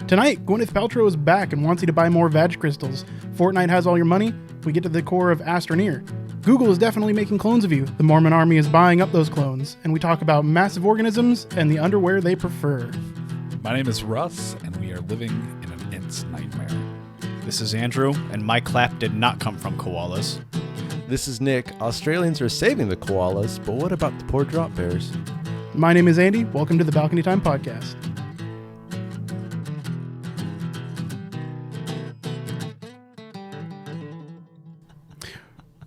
Tonight, Gwyneth Paltrow is back and wants you to buy more Vag crystals. Fortnite has all your money. We get to the core of Astroneer. Google is definitely making clones of you. The Mormon army is buying up those clones. And we talk about massive organisms and the underwear they prefer. My name is Russ, and we are living in an Ents nightmare. This is Andrew, and my clap did not come from koalas. This is Nick. Australians are saving the koalas, but what about the poor drop bears? My name is Andy. Welcome to the Balcony Time Podcast.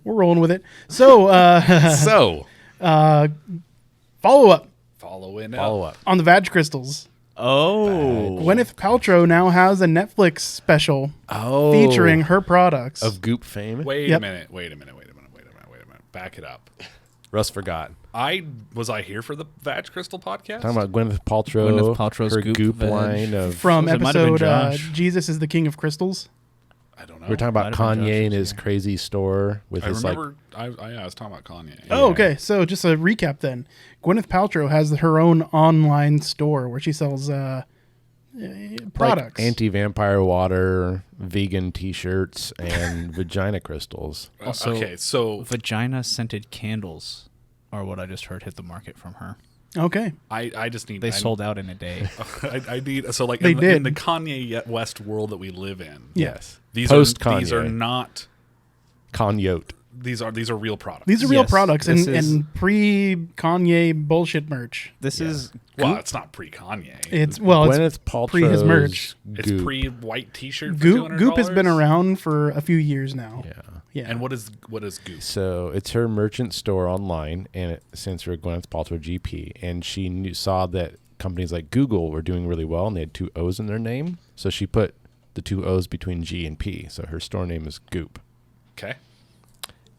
We're rolling with it. So, follow-up Follow up. on the Vag crystals. Oh. Gwyneth Paltrow now has a Netflix special featuring her products. Of Goop fame. Wait a minute. Back it up. Russ forgot. Was I here for the Vag Crystal podcast? Talking about Gwyneth Paltrow's her Goop veg. line of... From It might have been episode Josh. Jesus is the King of Crystals. I don't know. We're talking about Might have been Kanye Josh's, and his yeah. crazy store with I his remember. I was talking about Kanye. Oh, okay. So just a recap then. Gwyneth Paltrow has her own online store where she sells products. like anti-vampire water, vegan T-shirts, and vagina crystals. Also, okay, so vagina-scented candles are what I just heard hit the market from her. Okay. I just need. They sold out in a day. I need. So like They in the did. Kanye West world that we live in. Yes. These Post-Kanye. are not. Kanyote. These are real products. These are real Yes, products this and, is- and pre-Kanye bullshit merch. This is well, it's not pre-Kanye. It's Gwyneth Paltrow's pre his merch. It's Goop. pre-white T-shirt. For Goop. $200? Goop has been around for a few years now. Yeah. Yeah. And what is Goop? So it's her merchant store online, and it stands for Gwyneth Paltrow GP. And she saw that companies like Google were doing really well, and they had two O's in their name. So she put the two O's between G and P. So her store name is Goop. Okay.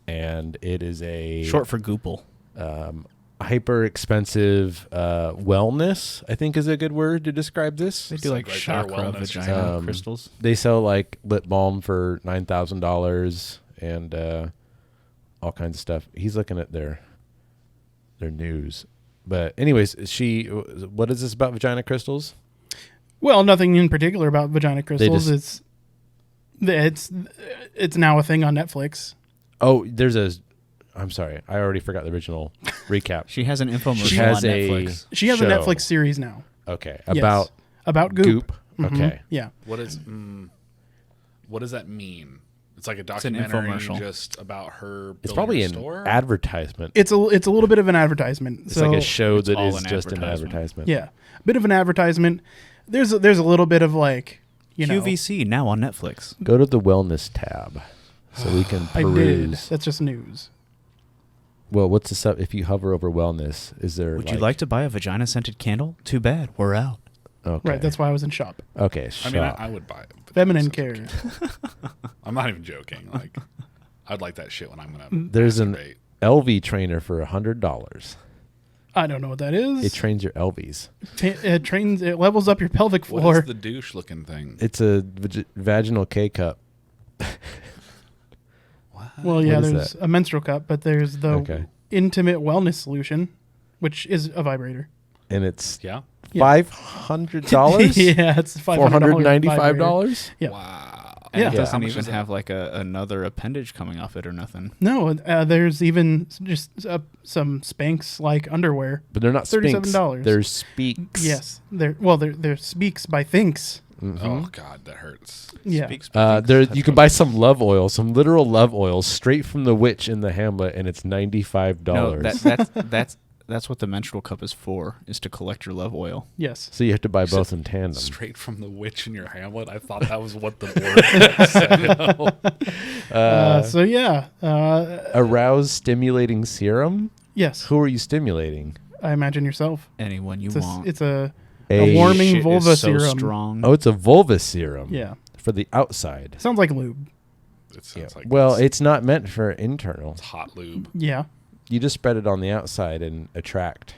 And it is a short for Goople. hyper expensive wellness, I think is a good word to describe this. They do like right there, chakra wellness. vagina crystals. They sell like lip balm for $9,000 and all kinds of stuff. He's looking at their news. But anyways, what is this about vagina crystals? Well, nothing in particular about vagina crystals. It's now a thing on Netflix. Oh, I'm sorry. I already forgot the original recap. She has an infomercial She has on a Netflix. She has a show. Netflix series now. Okay. Yes. About Goop. Goop. Mhm. Okay. Yeah. What does that mean? It's like a an documentary infomercial. just about her. It's building probably her an store? It's advertisement. a little bit of an advertisement. It's so, like a show it's that all is an just an advertisement. advertisement. Yeah. Bit of an advertisement. There's a little bit of like, QVC now on Netflix. Go to the wellness tab so we can I did. peruse. That's just news. Well, what's this up? If you hover over wellness, is there Would you like to buy a vagina-scented candle? Too bad. We're out. Okay. Right. That's why I was in shop. Okay. I mean, shop. I would buy it. Feminine care. I'm not even joking. Like, I'd like that shit when I'm gonna. There's an masturbate. LV trainer for $100. I don't know what that is. It trains your LVs. It levels up your pelvic What floor. is the douche looking thing? It's a vaginal K cup. Well, yeah, What is there's that? a menstrual cup, but there's the Okay. intimate wellness solution, which is a vibrator. And it's Yeah. $500? Yeah, it's $500 vibrator. $495? Yeah. Wow. And Yeah. it How doesn't much even is that? have like another appendage coming off it or nothing. No, there's even just some Spanx like underwear. But they're not Spinks. $37. They're Speaks. Yes, they're Speaks by Thinks. Oh God, that hurts. Yeah, You can buy some love oil, some literal love oil, straight from the witch in the Hamlet, and it's $95. No, that's what the menstrual cup is for, is to collect your love oil. yes. So you have to buy both in tandem. Straight from the witch in your Hamlet. I thought that was what the word said. So yeah, Arouse stimulating serum? yes. Who are you stimulating? I imagine yourself. Anyone you It's want. it's a A warming Shit vulva is so serum. strong. Oh, it's a vulva serum. Yeah, For the outside. sounds like lube. It sounds like Well, it's not meant for internal. it's hot lube. Yeah. You just spread it on the outside and attract.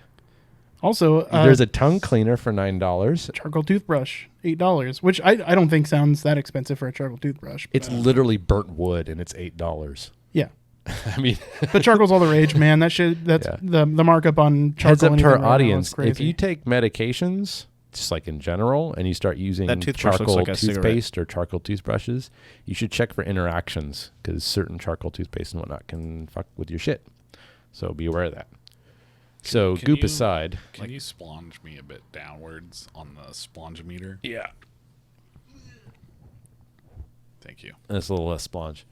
Also, There's a tongue cleaner for $9. charcoal toothbrush, $8, which I don't think sounds that expensive for a charcoal toothbrush. It's literally burnt wood, and it's $8. Yeah, I mean, but charcoal's all the rage, man. That's Yeah. the markup on charcoal. heads up to anything our right now is audience: if crazy. you take medications, just like in general, and you start using That toothbrush looks charcoal like a cigarette. toothpaste or charcoal toothbrushes, you should check for interactions because certain charcoal toothpaste and whatnot can fuck with your shit. So be aware of that. So can goop you- aside. Can you splunge me a bit downwards on the splunge meter? Yeah. Thank you. That's a little less splunge.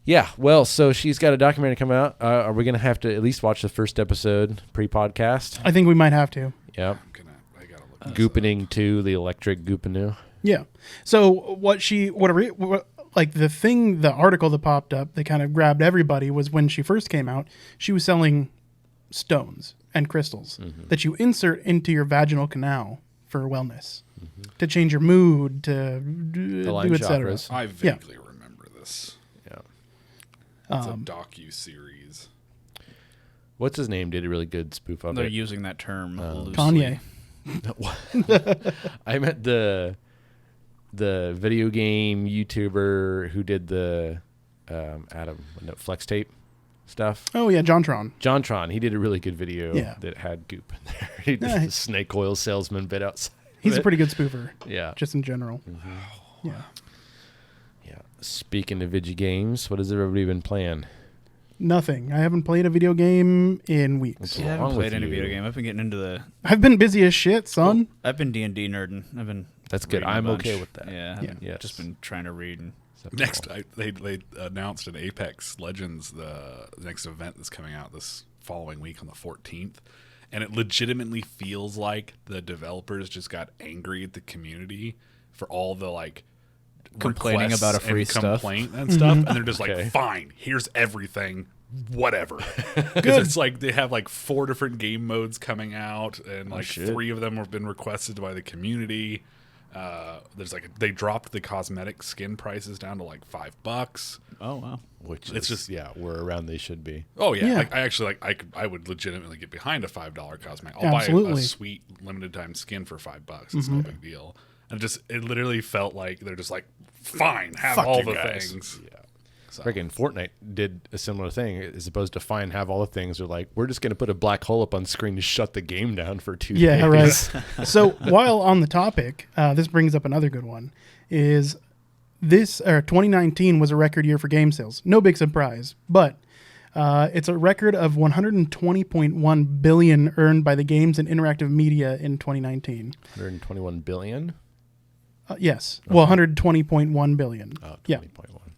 Yeah, well, so she's got a documentary coming out. Are we going to have to at least watch the first episode pre-podcast? I think we might have to. Yep. I gotta look this up. Goopening 2, the electric Goopanoo. Yeah. So what the article that popped up that kind of grabbed everybody was when she first came out, she was selling stones and crystals that you insert into your vaginal canal for wellness, to change your mood, to do Align et cetera. chakras. I vaguely remember this. Yeah. It's a docu-series. What's his name did a really good spoof of They're it. using that term loosely. Kanye. I meant the video game YouTuber who did the Flex Tape stuff. Oh yeah, JonTron. JonTron, he did a really good video Yeah. that had goop in there. He did Yeah. the snake oil salesman bit outside. He's of a it. pretty good spoofer, Yeah. just in general. Yeah. Yeah. Speaking of video games, what has everybody been playing? Nothing. I haven't played a video game in weeks. What's Yeah, I wrong haven't with played any you? video game. I've been getting into the. I've been busy as shit, son. I've been D&D nerding. I've been. That's good. reading a I'm bunch. okay with that. Yeah. Yeah. Yes. Just been trying to read. And Next, they announced an Apex Legends, the next event that's coming out this following week on the 14th. And it legitimately feels like the developers just got angry at the community for all the Complaining requests about a free and stuff. complaint and stuff. And they're just Okay. like, fine, here's everything. Whatever. Because it's like they have 4 different game modes coming out, and shit. 3 of them have been requested by the community. There's they dropped the cosmetic skin prices down to $5. oh wow. Which It's is, just- we're around they should be. Oh yeah, Yeah. I actually I would legitimately get behind a $5 cosmetic. I'll buy a Absolutely. sweet limited time skin for $5. It's no big deal. And it literally felt like they're just fine, have Fuck all you the guys. things. Yeah. So, Freaking Fortnite did a similar thing. As opposed to fine, have all the things, they're like, we're just going to put a black hole up on screen to shut the game down for 2 Yeah, days. right. So while on the topic, this brings up another good one. Is 2019 was a record year for game sales? No big surprise, but it's a record of 120.1 billion earned by the games and interactive media in 2019. 121 billion? Yes, well, 120.1 billion. Oh, 20.1. Yeah.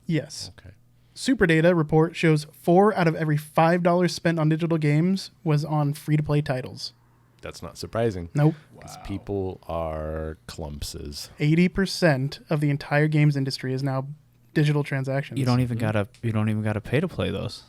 Yes. Okay. Superdata report shows 4 out of every $5 spent on digital games was on free-to-play titles. That's not surprising. Nope. Because people are clumpses. 80% of the entire games industry is now digital transactions. You don't even gotta pay to play those,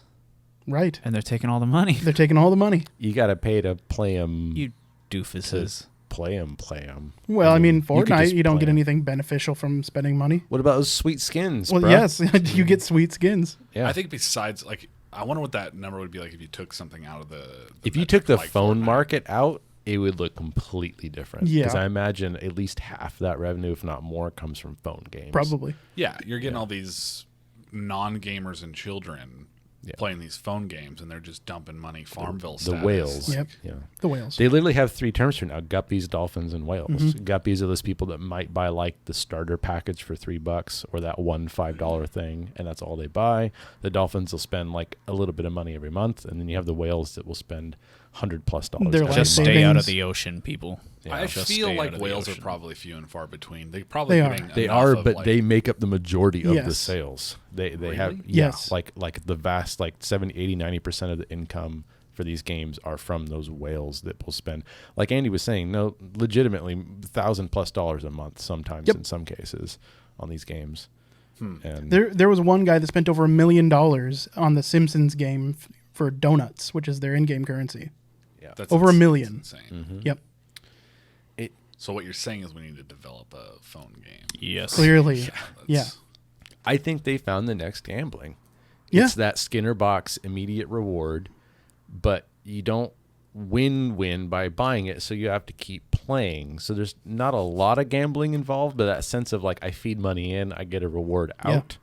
Right. and they're taking all the money. They're taking all the money. You got to pay to play them. You doofuses. Play them. Well, I mean, you could Fortnite, just you don't play get 'em. anything beneficial from spending money. What about those sweet skins, Well, bruh? yes, you get sweet skins. Yeah. I think besides I wonder what that number would be like if you took something out of the if you metric took the like phone Fortnite. market out, it would look completely different. Yeah. Because I imagine at least half that revenue, if not more, comes from phone games. Probably. Yeah, you're getting all these non-gamers and children Yeah. playing these phone games, and they're just dumping money Farmville The status. whales. Yep. Yeah. The whales. They literally have 3 terms for now: guppies, dolphins, and whales. Mm-hmm. Guppies are those people that might buy the starter package for $3 or that one $5 thing, and that's all they buy. The dolphins will spend a little bit of money every month, and then you have the whales that will spend $100+ They're every like Just month. stay out of savings. the ocean, people. Yeah. I Just feel stay like out of the whales are ocean. probably few and far between. They probably They are. getting They enough are, of, but they make up the majority of the Yes. sales. They Really? have Yes. like the vast 70, 80, 90% of the income for these games are from those whales that will spend, like Andy was saying, legitimately $1,000+ a month sometimes Yep. in some cases on these games. And There was one guy that spent over $1 million on the Simpsons game for donuts, which is their in-game currency. yeah. That's over $1 that's million. insane. Yep. So what you're saying is we need to develop a phone game. Yes. Clearly. Yeah. That's- I think they found the next gambling. Yeah. It's that Skinner box immediate reward, but you don't win by buying it, so you have to keep playing. So there's not a lot of gambling involved, but that sense of I feed money in, I get a reward Yeah. out.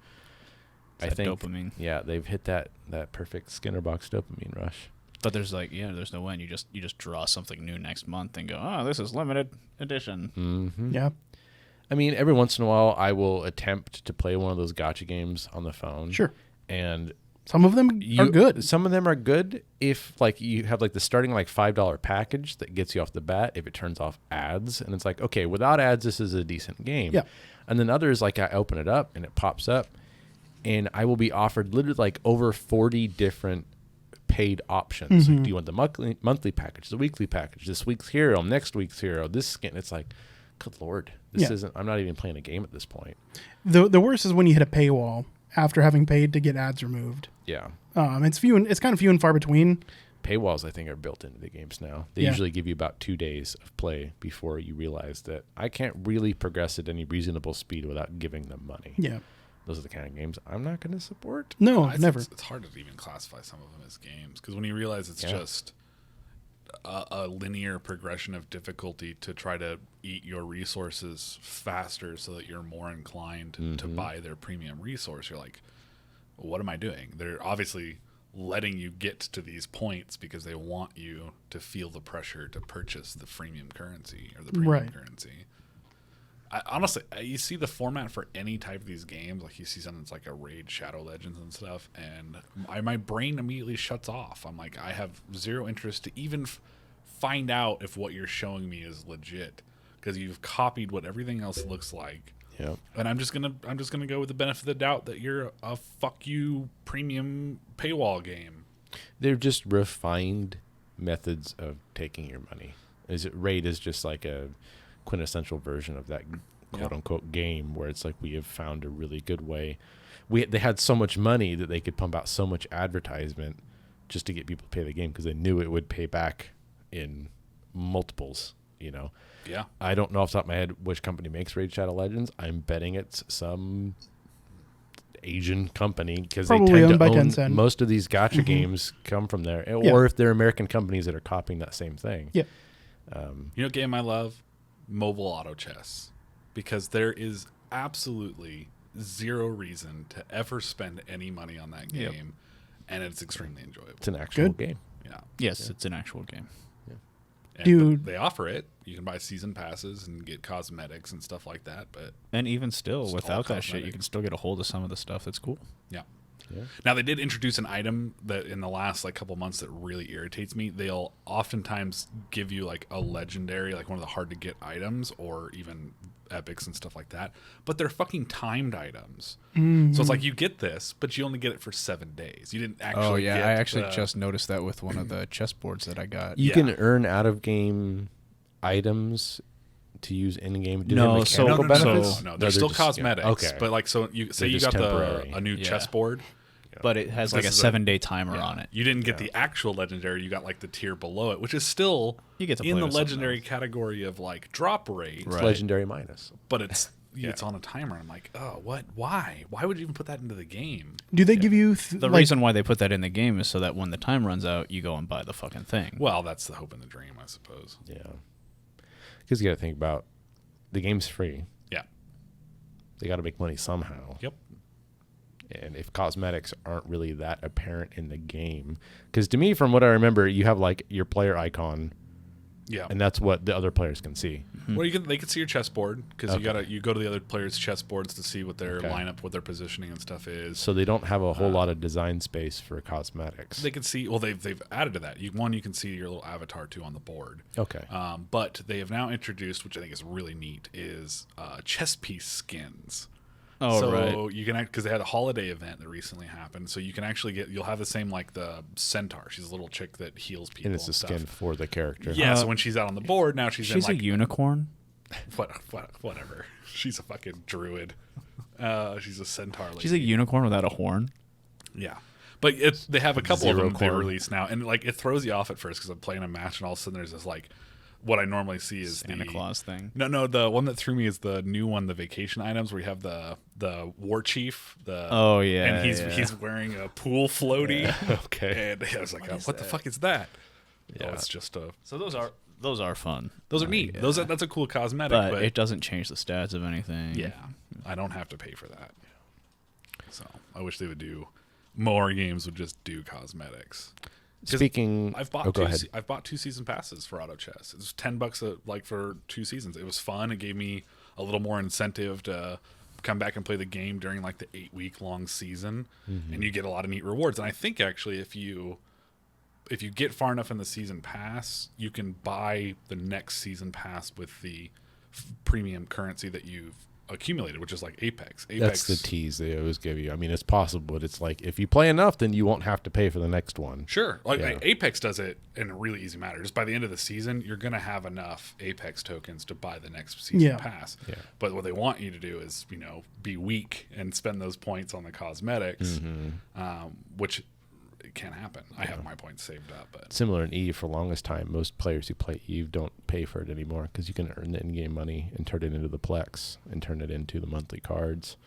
I That think dopamine. Yeah, they've hit that perfect Skinner box dopamine rush. But there's there's no end. You just draw something new next month and go, oh, this is limited edition. Mm-hmm. Yeah. I mean, every once in a while, I will attempt to play one of those gacha games on the phone. Sure. And Some of them are good. Some of them are good if like you have like the starting like $5 package that gets you off the bat if it turns off ads, and it's like, okay, without ads this is a decent game. Yeah. And then others, like I open it up and it pops up and I will be offered literally like over 40 different paid options. Like, do you want the monthly package, the weekly package, this week's hero, next week's hero, this skin? It's like, good Lord, this isn't, I'm not even playing a game at this point. The worst is when you hit a paywall after having paid to get ads removed. Yeah. It's kind of few and far between. Paywalls, I think, are built into the games now. They usually give you about 2 days of play before you realize that I can't really progress at any reasonable speed without giving them money. Yeah. Those are the kind of games I'm not going to support. No, I think never. It's hard to even classify some of them as games because when you realize it's just a linear progression of difficulty to try to eat your resources faster so that you're more inclined to buy their premium resource, you're like, well, what am I doing? They're obviously letting you get to these points because they want you to feel the pressure to purchase the freemium currency or the premium currency. Honestly, you see the format for any type of these games, like you see something that's like a Raid Shadow Legends and stuff, and my brain immediately shuts off. I'm like, I have zero interest to even find out if what you're showing me is legit because you've copied what everything else looks like. Yeah. And I'm just gonna go with the benefit of the doubt that you're a fuck you premium paywall game. They're just refined methods of taking your money. Raid is just like a quintessential version of that quote unquote game where it's like we have found a really good way. They had so much money that they could pump out so much advertisement just to get people to pay the game because they knew it would pay back in multiples, you know. Yeah. I don't know off the top of my head which company makes Raid Shadow Legends. I'm betting it's some Asian company because they Probably tend owned by to own Tencent. most of these gacha games come from there, or if they're American companies that are copying that same thing. Yeah. You know what game I love? Mobile auto chess. Because there is absolutely zero reason to ever spend any money on that game, and it's extremely enjoyable. It's an actual Good. game. Yeah. Yes, it's an actual game. And Dude. they offer it. You can buy season passes and get cosmetics and stuff like that, but And even still, It's all without that shit, you cosmetic. can still get a hold of some of the stuff that's cool. yeah. Yeah. Now they did introduce an item that in the last like couple months that really irritates me. They'll oftentimes give you like a legendary, like one of the hard to get items or even epics and stuff like that, but they're fucking timed items. So it's like you get this, but you only get it for 7 days. You didn't actually Oh yeah, get I actually the- just noticed that with one of the chessboards that I got. You Yeah. can earn out of game items to use in game. Do No, they have so- mechanical no, benefits? no, they're still just- cosmetics. Okay. But like, so you say They're you just got temporary. a new Yeah. chessboard. But it has like a This is 7-day timer on it. You didn't get the actual legendary. You got like the tier below it, which is still You get to in play the with something legendary else. category of like drop rate. It's Right. legendary minus. But it's on a timer. I'm like, oh, what? Why? Why would you even put that into the game? Do they give you The reason why they put that in the game is so that when the time runs out, you go and buy the fucking thing. Well, that's the hope and the dream, I suppose. Yeah. Because you got to think about the game's free. Yeah. They got to make money somehow. Yep. And if cosmetics aren't really that apparent in the game, because to me, from what I remember, you have like your player icon, Yeah. and that's what the other players can see. Well, they can see your chessboard because Okay. you go to the other players' chessboards to see what their Okay. lineup, what their positioning and stuff is. So they don't have a whole lot of design space for cosmetics. They can see. Well, they've added to that. You can see your little avatar too on the board. Okay. But they have now introduced, which I think is really neat, is chess piece skins. Oh, so right. you can, because they had a holiday event that recently happened, so you can actually you'll have the same like the centaur. She's a little chick that heals people. And it's a stuff. skin for the character. Yeah, so when she's out on the board, now she's in She's a like unicorn. whatever. She's a fucking druid. She's a centaur lady. She's a unicorn without a horn. Yeah. But they have a couple of Zero them they corn. released now, and like it throws you off at first because I'm playing a match, and all of a sudden there's this like what I normally see is Santa the Claus thing. No, the one that threw me is the new one, the vacation items, where you have the war chief. Oh, yeah, and yeah. he's wearing a pool floaty. Okay. And I was like, what the fuck is that? Yeah. Oh, it's just a. So those are fun. Those are neat. Yeah. That's a cool cosmetic, But but it doesn't change the stats of anything. yeah, I don't have to pay for that. So I wish they would do more games would just do cosmetics. Speaking, I've bought go ahead. I've bought 2 season passes for Auto Chess. It's $10 like for 2 seasons. It was fun. It gave me a little more incentive to come back and play the game during like the 8-week long season, and you get a lot of neat rewards. And I think actually if you get far enough in the season pass, you can buy the next season pass with the premium currency that you've accumulated, which is like Apex. That's the tease they always give you. I mean, it's possible, but it's like if you play enough, then you won't have to pay for the next one. Sure. Like Apex does it in a really easy manner. Just by the end of the season, you're going to have enough Apex tokens to buy the next season pass. Yeah. But what they want you to do is, be weak and spend those points on the cosmetics, which it can happen. I have my points saved up. But similar in Eve, for the longest time, most players who play Eve don't pay for it anymore because you can earn the in-game money and turn it into the Plex and turn it into the monthly cards.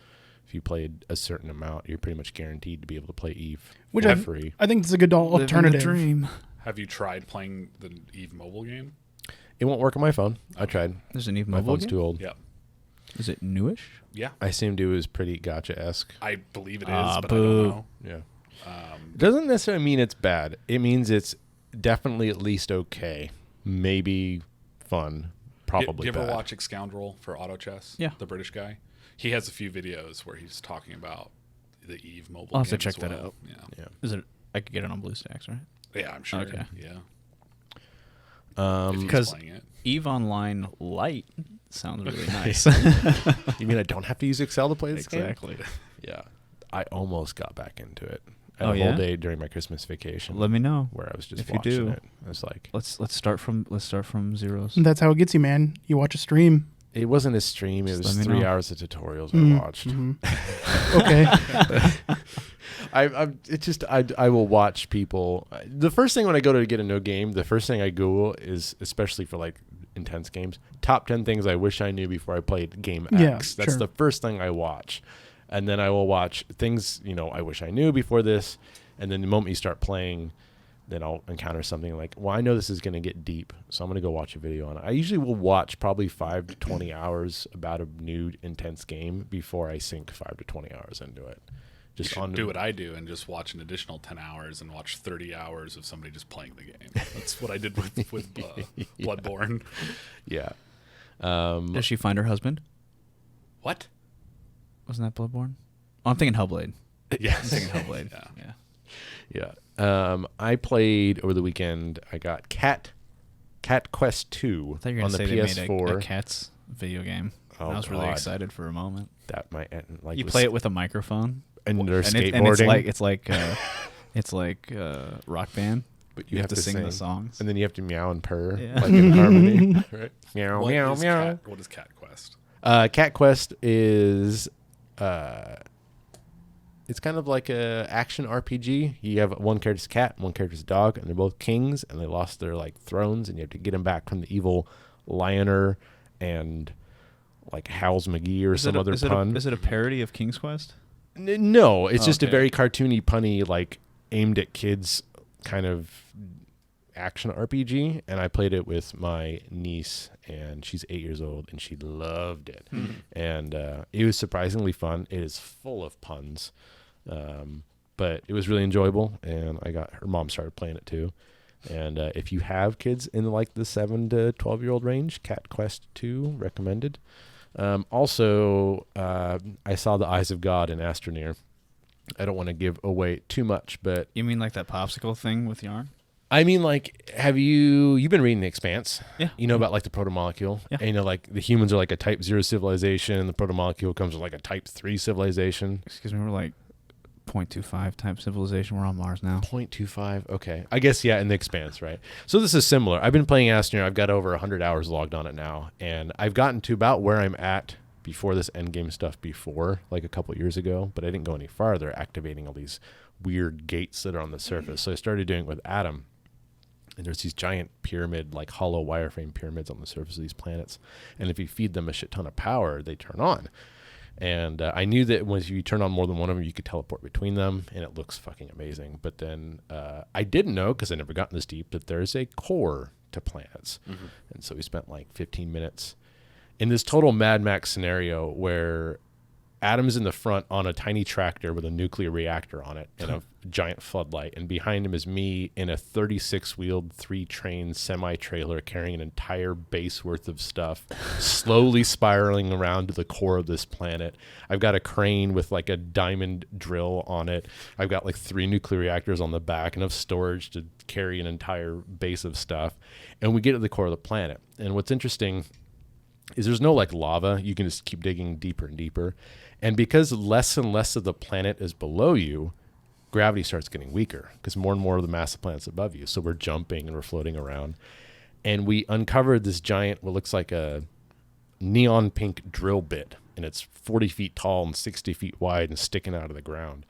If you played a certain amount, you're pretty much guaranteed to be able to play Eve for free. I think it's a good alternative. Dream. Have you tried playing the Eve mobile game? It won't work on my phone. I tried. There's an Eve My mobile phone's game? too old. Yep. Is it newish? Yeah. I assumed it was pretty gotcha-esque. I believe it is, but boo. I don't know. Yeah. Doesn't necessarily mean it's bad. It means it's definitely at least okay. Maybe fun. Probably Do you ever bad. watch Scoundrel for Auto Chess? Yeah. The British guy? He has a few videos where he's talking about the Eve mobile I'll have to game check as that well. out. Yeah. Is it? I could get it on BlueStacks, right? Yeah, I'm sure. Okay. Yeah. If Because he's playing it. Eve Online Lite sounds really nice. You mean I don't have to use Excel to play this Exactly. game? Yeah. I almost got back into it. I Oh, had a yeah? whole day during my Christmas vacation Let me know where I was just if you watching do. it. I was like, Let's start from zeros. That's how it gets you, man. You watch a stream. it wasn't a stream. It Just was let me 3 know. hours of tutorials I watched. Okay. I will watch people. The first thing when I go to get a no game, the first thing I Google is, especially for like intense games, top 10 things I wish I knew before I played game Yeah, X. That's sure. the first thing I watch. And then I will watch things, I wish I knew before this. And then the moment you start playing, then I'll encounter something like, well, I know this is going to get deep, so I'm going to go watch a video on it. I usually will watch probably 5 to 20 hours about a new intense game before I sink 5 to 20 hours into it. You should do what I do and just watch an additional 10 hours and watch 30 hours of somebody just playing the game. That's what I did with Bloodborne. Yeah. Does she find her husband? What? Wasn't that Bloodborne? Oh, I'm thinking Hellblade. Yeah. I'm thinking Hellblade. Yeah. Yeah. I played over the weekend. I got Cat Quest 2 I thought you were on going the to say they PS4. made a Cats video game. Oh, I was really God. excited for a moment. That might like You play it with a microphone. and they're And skateboarding. it's like Rock Band. but You have to sing the songs. and then you have to meow and purr Yeah. like in harmony. Right? Meow What meow is meow. What is Cat Quest? Cat Quest is it's kind of like a action RPG. You have one character's cat, one character's dog, and they're both kings, and they lost their like thrones, and you have to get them back from the evil Lioner and like Howls McGee or some other pun. Is it a parody of King's Quest? No, it's just a Okay. very cartoony, punny, like aimed at kids kind of action RPG. And I played it with my niece, and she's 8 years old, and she loved it. And it was surprisingly fun. It is full of puns, but it was really enjoyable. And her mom started playing it too. And if you have kids in like the 7 to 12-year-old range, Cat Quest 2 recommended. Also, I saw The Eyes of God in Astroneer. I don't want to give away too much, but You mean like that popsicle thing with yarn? I mean, like, you've been reading The Expanse? Yeah. You know about like the protomolecule? Yeah. And like the humans are like a type 0 civilization, and the protomolecule comes with like a type 3 civilization. Excuse me, we're like 0.25 type civilization. We're on Mars now. 0.25. Okay. I guess, yeah, in The Expanse, right? So this is similar. I've been playing Astroneer. I've got over 100 hours logged on it now, and I've gotten to about where I'm at before this endgame stuff like a couple years ago, but I didn't go any farther, activating all these weird gates that are on the surface. So I started doing it with Adam, and there's these giant pyramid, like hollow wireframe pyramids on the surface of these planets, and if you feed them a shit ton of power, they turn on. And I knew that once you turn on more than one of them, you could teleport between them, and it looks fucking amazing. But then I didn't know, because I never gotten this deep, that there's a core to planets. And so we spent like 15 minutes in this total Mad Max scenario where Adam's in the front on a tiny tractor with a nuclear reactor on it and a giant floodlight. And behind him is me in a 36-wheeled, 3-train semi-trailer carrying an entire base worth of stuff, slowly spiraling around to the core of this planet. I've got a crane with like a diamond drill on it. I've got like 3 nuclear reactors on the back, enough storage to carry an entire base of stuff. And we get to the core of the planet. And what's interesting is there's no like lava. You can just keep digging deeper and deeper. And because less and less of the planet is below you, gravity starts getting weaker because more and more of the mass of the planet's above you. So we're jumping and we're floating around. And we uncovered this giant, what looks like a neon pink drill bit. And it's 40 feet tall and 60 feet wide and sticking out of the ground.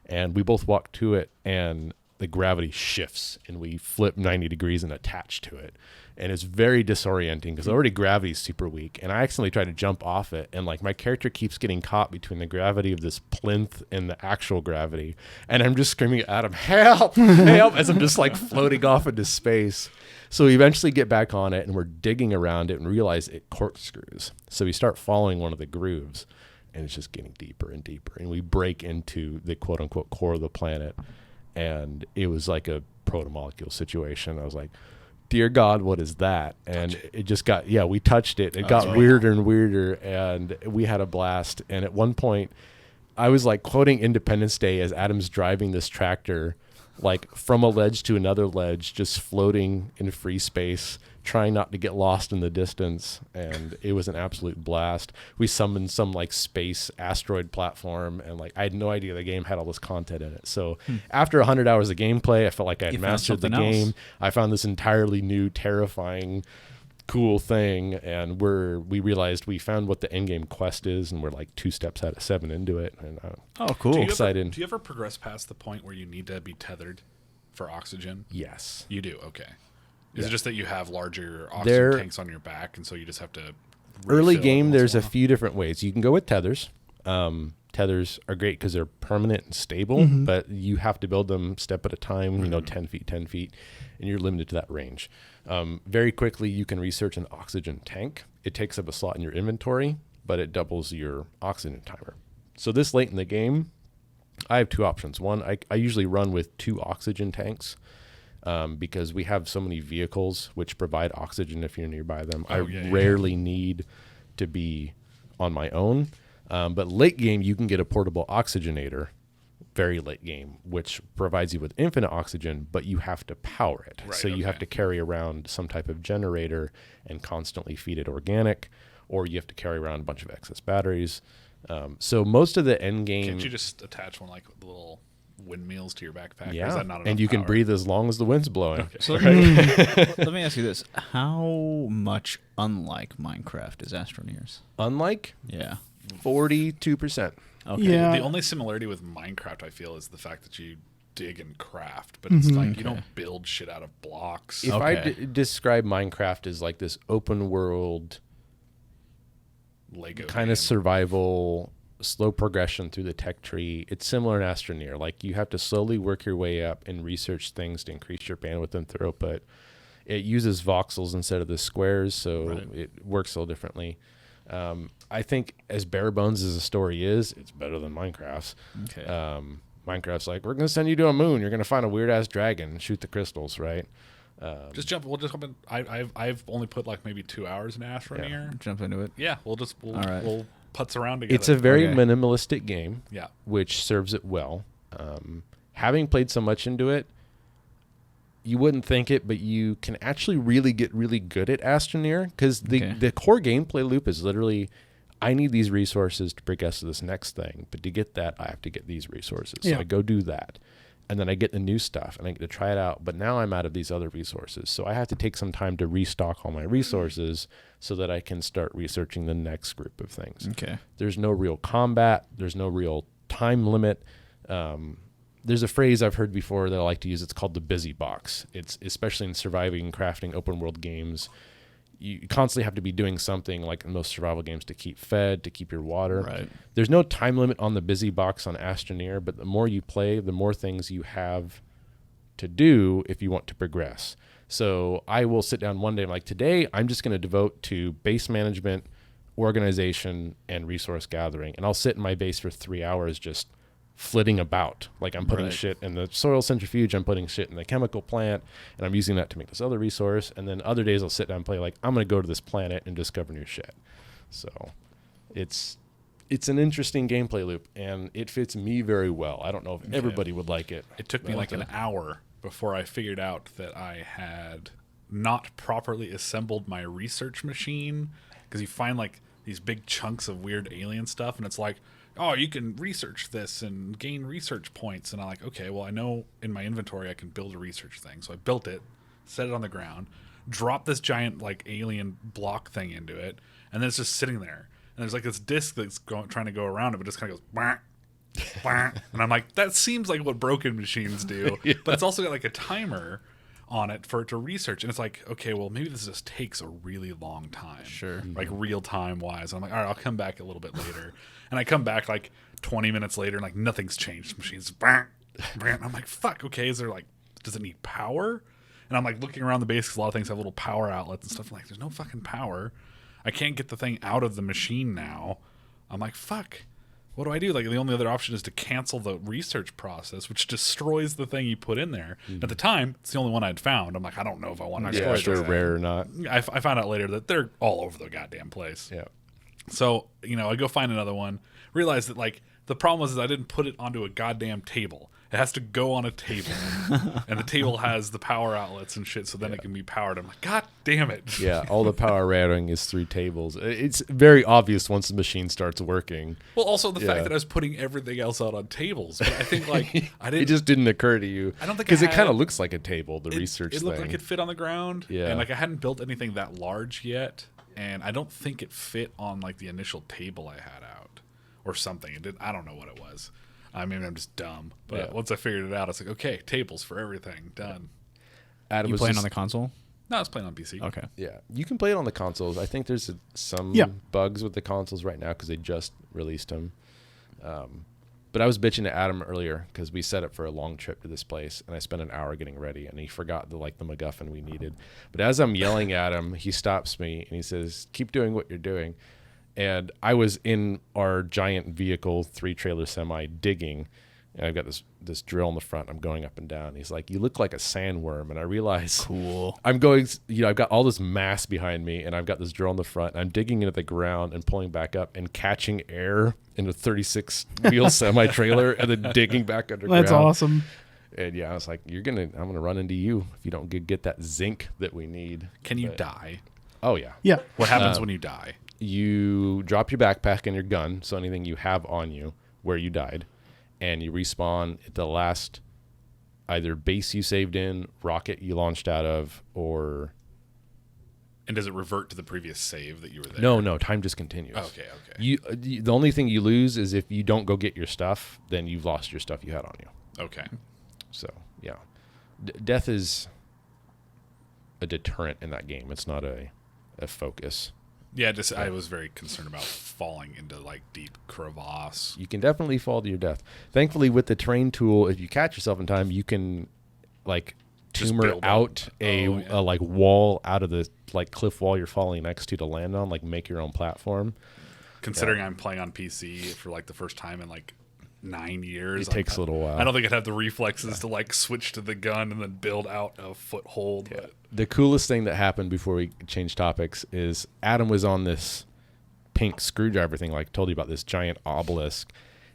And we both walk to it and the gravity shifts and we flip 90 degrees and attach to it. And it's very disorienting because already gravity is super weak. And I accidentally try to jump off it. And like my character keeps getting caught between the gravity of this plinth and the actual gravity. And I'm just screaming at him, help, help, as I'm just like floating off into space. So we eventually get back on it and we're digging around it and realize it corkscrews. So we start following one of the grooves and it's just getting deeper and deeper. And we break into the quote unquote core of the planet. And it was like a proto-molecule situation. I was like, dear God, what is that? And it just got, we touched it. It got weirder and weirder, and we had a blast. And at one point, I was like quoting Independence Day as Adam's driving this tractor, like from a ledge to another ledge, just floating in free space, trying not to get lost in the distance. And it was an absolute blast. We summoned some like space asteroid platform, and like I had no idea the game had all this content in it. So after 100 hours of gameplay, I felt like I had mastered the game. I found this entirely new, terrifying, cool thing, and we realized we found what the end game quest is, and we're like 2 steps out of 7 into it. And cool. Excited. Do you ever progress past the point where you need to be tethered for oxygen? Yes. You do. Okay. Is it just that you have larger oxygen tanks on your back, and so you just have to early game? There's a few different ways you can go with tethers. Tethers are great because they're permanent and stable, but you have to build them step at a time. 10 feet, and you're limited to that range. Very quickly, you can research an oxygen tank. It takes up a slot in your inventory, but it doubles your oxygen timer. So this late in the game, I have 2 options. One, I usually run with 2 oxygen tanks. Because we have so many vehicles which provide oxygen if you're nearby them. I rarely need to be on my own. But late game, you can get a portable oxygenator, very late game, which provides you with infinite oxygen, but you have to power it. Right, so you have to carry around some type of generator and constantly feed it organic, or you have to carry around a bunch of excess batteries. So most of the end game... Can't you just attach one like the little windmills to your backpack? Yeah, or is that not enough and you can breathe as long as the wind's blowing. Okay. So let me ask you this: how much unlike Minecraft is Astroneers? Unlike? Yeah, 42%. Okay. Yeah. The only similarity with Minecraft, I feel, is the fact that you dig and craft, but it's like you don't build shit out of blocks. If I describe Minecraft as like this open world, Lego kind of survival, slow progression through the tech tree, it's similar in Astroneer. Like you have to slowly work your way up and research things to increase your bandwidth and throughput. It uses voxels instead of the squares, so it works a little differently. I think as bare bones as the story is, it's better than Minecraft's. Okay. Minecraft's like, we're going to send you to a moon. You're going to find a weird ass dragon and shoot the crystals, right? We'll just jump in. I've only put like maybe 2 hours in Astroneer. Jump into it. Yeah, we'll All right. we'll putz around together. It's a very minimalistic game, yeah, which serves it well. Having played so much into it, you wouldn't think it, but you can actually really get really good at Astroneer because the core gameplay loop is literally, I need these resources to progress to this next thing, but to get that, I have to get these resources. So I go do that, and then I get the new stuff, and I get to try it out, but now I'm out of these other resources. So I have to take some time to restock all my resources so that I can start researching the next group of things. Okay. There's no real combat. There's no real time limit. There's a phrase I've heard before that I like to use. It's called the busy box. It's especially in surviving and crafting open world games. You constantly have to be doing something like in most survival games to keep fed, to keep your water. Right. There's no time limit on the busy box on Astroneer, but the more you play, the more things you have to do if you want to progress. So I will sit down one day, I'm like, today I'm just going to devote to base management, organization and resource gathering. And I'll sit in my base for 3 hours just flitting about. Like I'm putting shit in the soil centrifuge, I'm putting shit in the chemical plant, and I'm using that to make this other resource. And then other days I'll sit down and play like, I'm going to go to this planet and discover new shit. So it's an interesting gameplay loop, and it fits me very well. I don't know if everybody would like it. It took me like an hour before I figured out that I had not properly assembled my research machine, because you find like these big chunks of weird alien stuff, and it's like, oh, you can research this and gain research points. And I'm like, okay, well, I know in my inventory I can build a research thing. So I built it, set it on the ground, dropped this giant like alien block thing into it, and then it's just sitting there. And there's like this disc that's trying to go around it, but it just kind of goes, bah, bah. And I'm like, that seems like what broken machines do. Yeah. But it's also got like a timer on it for it to research. And it's like, okay, well, maybe this just takes a really long time. Sure. Like real time wise. I'm like, all right, I'll come back a little bit later. And I come back like 20 minutes later and like nothing's changed. The machine's, bah, bah. And I'm like, fuck, okay, is there like, does it need power? And I'm like looking around the base because a lot of things have little power outlets and stuff. I'm like, there's no fucking power. I can't get the thing out of the machine now. I'm like, fuck, what do I do? Like, the only other option is to cancel the research process, which destroys the thing you put in there. At the time, it's the only one I'd found. I'm like, I don't know if I want to destroy if they're this thing. rare or not. I found out later that they're all over the goddamn place. Yeah. So, I go find another one, realize that, like, the problem was I didn't put it onto a goddamn table. It has to go on a table. And the table has the power outlets and shit, so then it can be powered. I'm like, God damn it. Yeah, all the power routing is through tables. It's very obvious once the machine starts working. Well, also the fact that I was putting everything else out on tables. But I think, like, I didn't... It just didn't occur to you. I don't think because it kind of looks like a table, the research It looked like it fit on the ground. Yeah. And, like, I hadn't built anything that large yet. And I don't think it fit on, like, the initial table I had out. Or something. It didn't, I don't know what it was. Maybe I'm just dumb. But once I figured it out, I was like, okay, tables for everything. Done. Adam You was playing just- on the console? No, I was playing on PC. Okay. Yeah, you can play it on the consoles. I think there's some bugs with the consoles right now because they just released them. But I was bitching to Adam earlier because we set up for a long trip to this place, and I spent an hour getting ready, and he forgot the MacGuffin we needed. But as I'm yelling at him, he stops me and he says, "Keep doing what you're doing." And I was in our giant vehicle, 3-trailer semi, digging. And I've got this drill in the front. I'm going up and down. He's like, "You look like a sandworm." And I realize Cool. I'm going, I've got all this mass behind me, and I've got this drill in the front. And I'm digging into the ground and pulling back up and catching air in a 36-wheel semi-trailer and then digging back underground. That's awesome. And I was like, I'm going to run into you if you don't get that zinc that we need. Can you die? Oh, yeah. Yeah. What happens when you die? You drop your backpack and your gun, so anything you have on you where you died, and you respawn at the last either base you saved in, rocket you launched out of, or... And does it revert to the previous save that you were there? No, time just continues. Okay. The only thing you lose is if you don't go get your stuff, then you've lost your stuff you had on you. Okay. So, yeah. Death is a deterrent in that game. It's not a focus. Yeah, I was very concerned about falling into, like, deep crevasse. You can definitely fall to your death. Thankfully, with the terrain tool, if you catch yourself in time, you can, like, Just tumor build out up. a like wall out of the like cliff wall you're falling next to land on, like make your own platform. Considering I'm playing on PC for, like, the first time in, like, 9 years. It takes a little while. I don't think I'd have the reflexes to, like, switch to the gun and then build out a foothold. Yeah. But The coolest thing that happened before we change topics is Adam was on this pink screwdriver thing, like told you about this giant obelisk,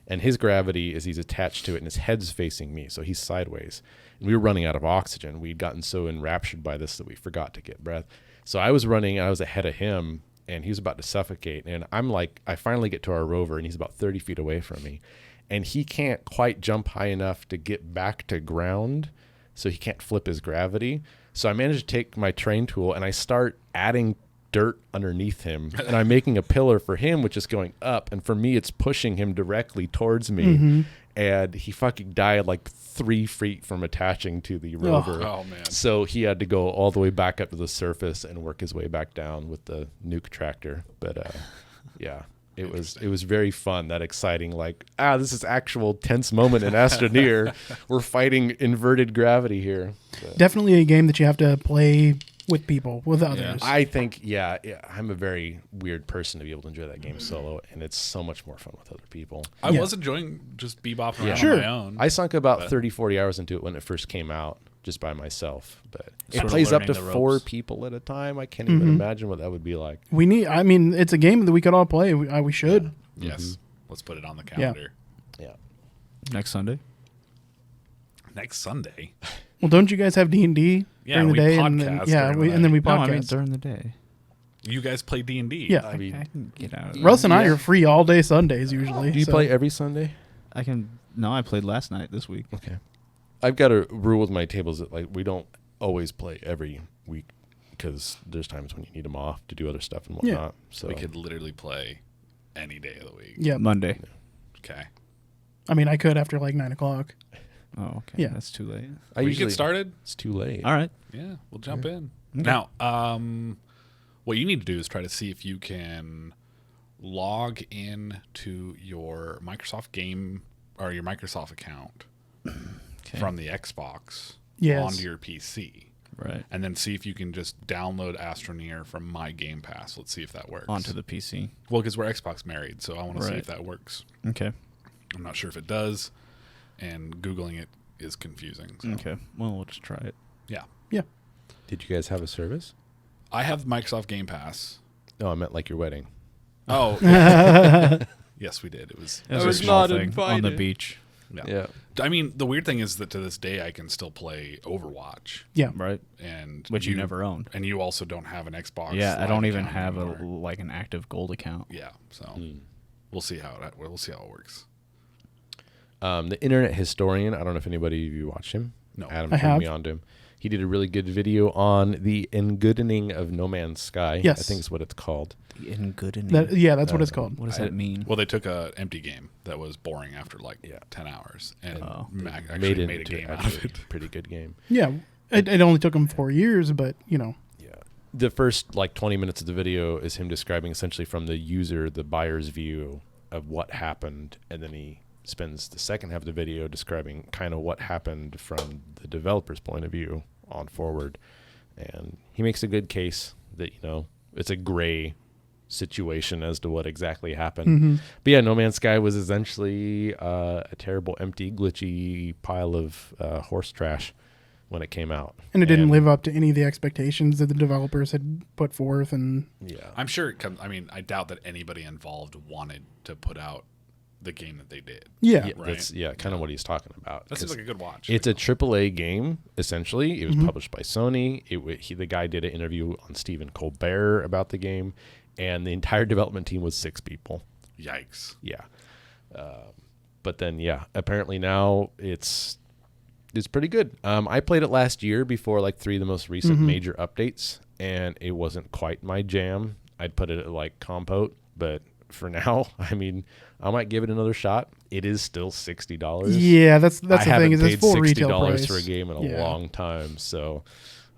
and his gravity is he's attached to it and his head's facing me, so he's sideways. And we were running out of oxygen. We'd gotten so enraptured by this that we forgot to get breath. So I was running, I was ahead of him, and he was about to suffocate. And I'm like, I finally get to our rover, and he's about 30 feet away from me. And he can't quite jump high enough to get back to ground, so he can't flip his gravity. So I managed to take my train tool, and I start adding dirt underneath him. And I'm making a pillar for him, which is going up. And for me, it's pushing him directly towards me. Mm-hmm. And he fucking died like 3 feet from attaching to the rover. oh, man. So he had to go all the way back up to the surface and work his way back down with the nuke tractor. But yeah, it was very fun. That exciting, like, this is actual tense moment in Astroneer. We're fighting inverted gravity here. But Definitely a game that you have to play with people, with others. I think, yeah, I'm a very weird person to be able to enjoy that game solo, and it's so much more fun with other people. I Yeah. was enjoying just bebopping around Sure. on my own. I sunk about 30, 40 hours into it when it first came out, just by myself. But Sort it of plays up to learning the 4 ropes. people at a time. I can't even imagine what that would be like. I mean, it's a game that we could all play. We should. Yes. Let's put it on the calendar. Yeah. Next Sunday. Next Sunday. Well, don't you guys have D&D Yeah, during the we day? And podcast then, during the and then we No, podcast. I mean during the day. You guys play D&D. Yeah. I mean, I can get out of Russ and I are free all day Sundays usually. do you so- play every Sunday? I can. No, I played last night this week. Okay. I've got a rule with my tables that like we don't always play every week because there's times when you need them off to do other stuff and Yeah. whatnot. So We could literally play any day of the week. Yeah. Monday. Okay. I mean, I could after like 9 o'clock. Oh, okay. Yeah. That's too late. I We usually get started. It's too late. All right. Yeah, we'll jump in. Okay. Now, what you need to do is try to see if you can log in to your Microsoft game or your Microsoft account Okay. from the Xbox Yes. onto your PC. Right. And then see if you can just download Astroneer from My Game Pass. Let's see if that works. Onto the PC. Well, because we're Xbox married, so I want to see Right. if that works. Okay. I'm not sure if it does, and Googling it is confusing. So. Okay. Well, we'll just try it. Yeah. Did you guys have a service? I have Microsoft Game Pass. No, I meant like your wedding. Oh, yes, we did. It was. It was was a small not thing on the invited. beach. Yeah. I mean, the weird thing is that to this day, I can still play Overwatch, Yeah. Right. and Which you never owned. and you also don't have an Xbox. Yeah, I Live don't even account have anymore. an active gold account. Yeah, so we'll see how it works. The Internet Historian, I don't know if anybody of you watched him. No. Adam I turned have. me on to him. He did a really good video on the engoodening of No Man's Sky. Yes. I think is what it's called. In good and That's what it's called. What does that mean? Well, they took a empty game that was boring after like Yeah. 10 hours and Oh. actually made a into game out actually of it. a pretty good game. Yeah. It only took him 4 years, but Yeah. The first like 20 minutes of the video is him describing essentially from the user, the buyer's view of what happened, and then he spends the second half of the video describing kind of what happened from the developer's point of view on forward. And he makes a good case that, it's a gray situation as to what exactly happened. But yeah, No Man's Sky was essentially a terrible, empty, glitchy pile of horse trash when it came out. and it didn't live up to any of the expectations that the developers had put forth. And Yeah. I'm sure it comes. I mean, I doubt that anybody involved wanted to put out the game that they did. yeah, Yeah, Right. that's kind of what he's talking about. That seems 'Cause like a good watch. it's a AAA game, essentially. It was published by Sony. The guy did an interview on Stephen Colbert about the game, and the entire development team was 6 people. Yikes. Yeah. But then, apparently now it's pretty good. I played it last year before like 3 of the most recent major updates, and it wasn't quite my jam. I'd put it at like compote, but for now, I mean, I might give it another shot. It is still $60. yeah. That's I the haven't thing is paid it's full $60 retail price for a game in a Yeah. long time, so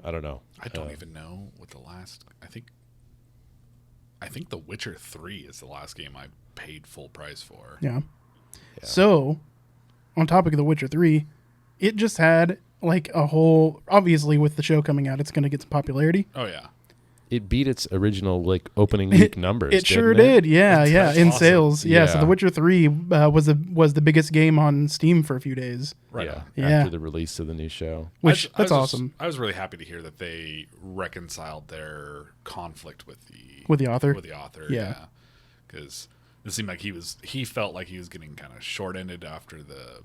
I don't know. I don't even know what the last. I think The Witcher 3 is the last game I paid full price for. Yeah. So, on topic of The Witcher 3, it just had like a whole. Obviously, with the show coming out, it's going to get some popularity. Oh yeah. It beat its original like opening week numbers. It sure didn't it? did. Yeah, That's in awesome. sales. Yeah. So Yeah. The Witcher 3 was the biggest game on Steam for a few days, Right. Yeah, on. Yeah. after the release of the new show. which I that's was awesome I was really happy to hear that they reconciled their conflict with the author. Yeah, because it seemed like he felt like he was getting kind of short-ended after the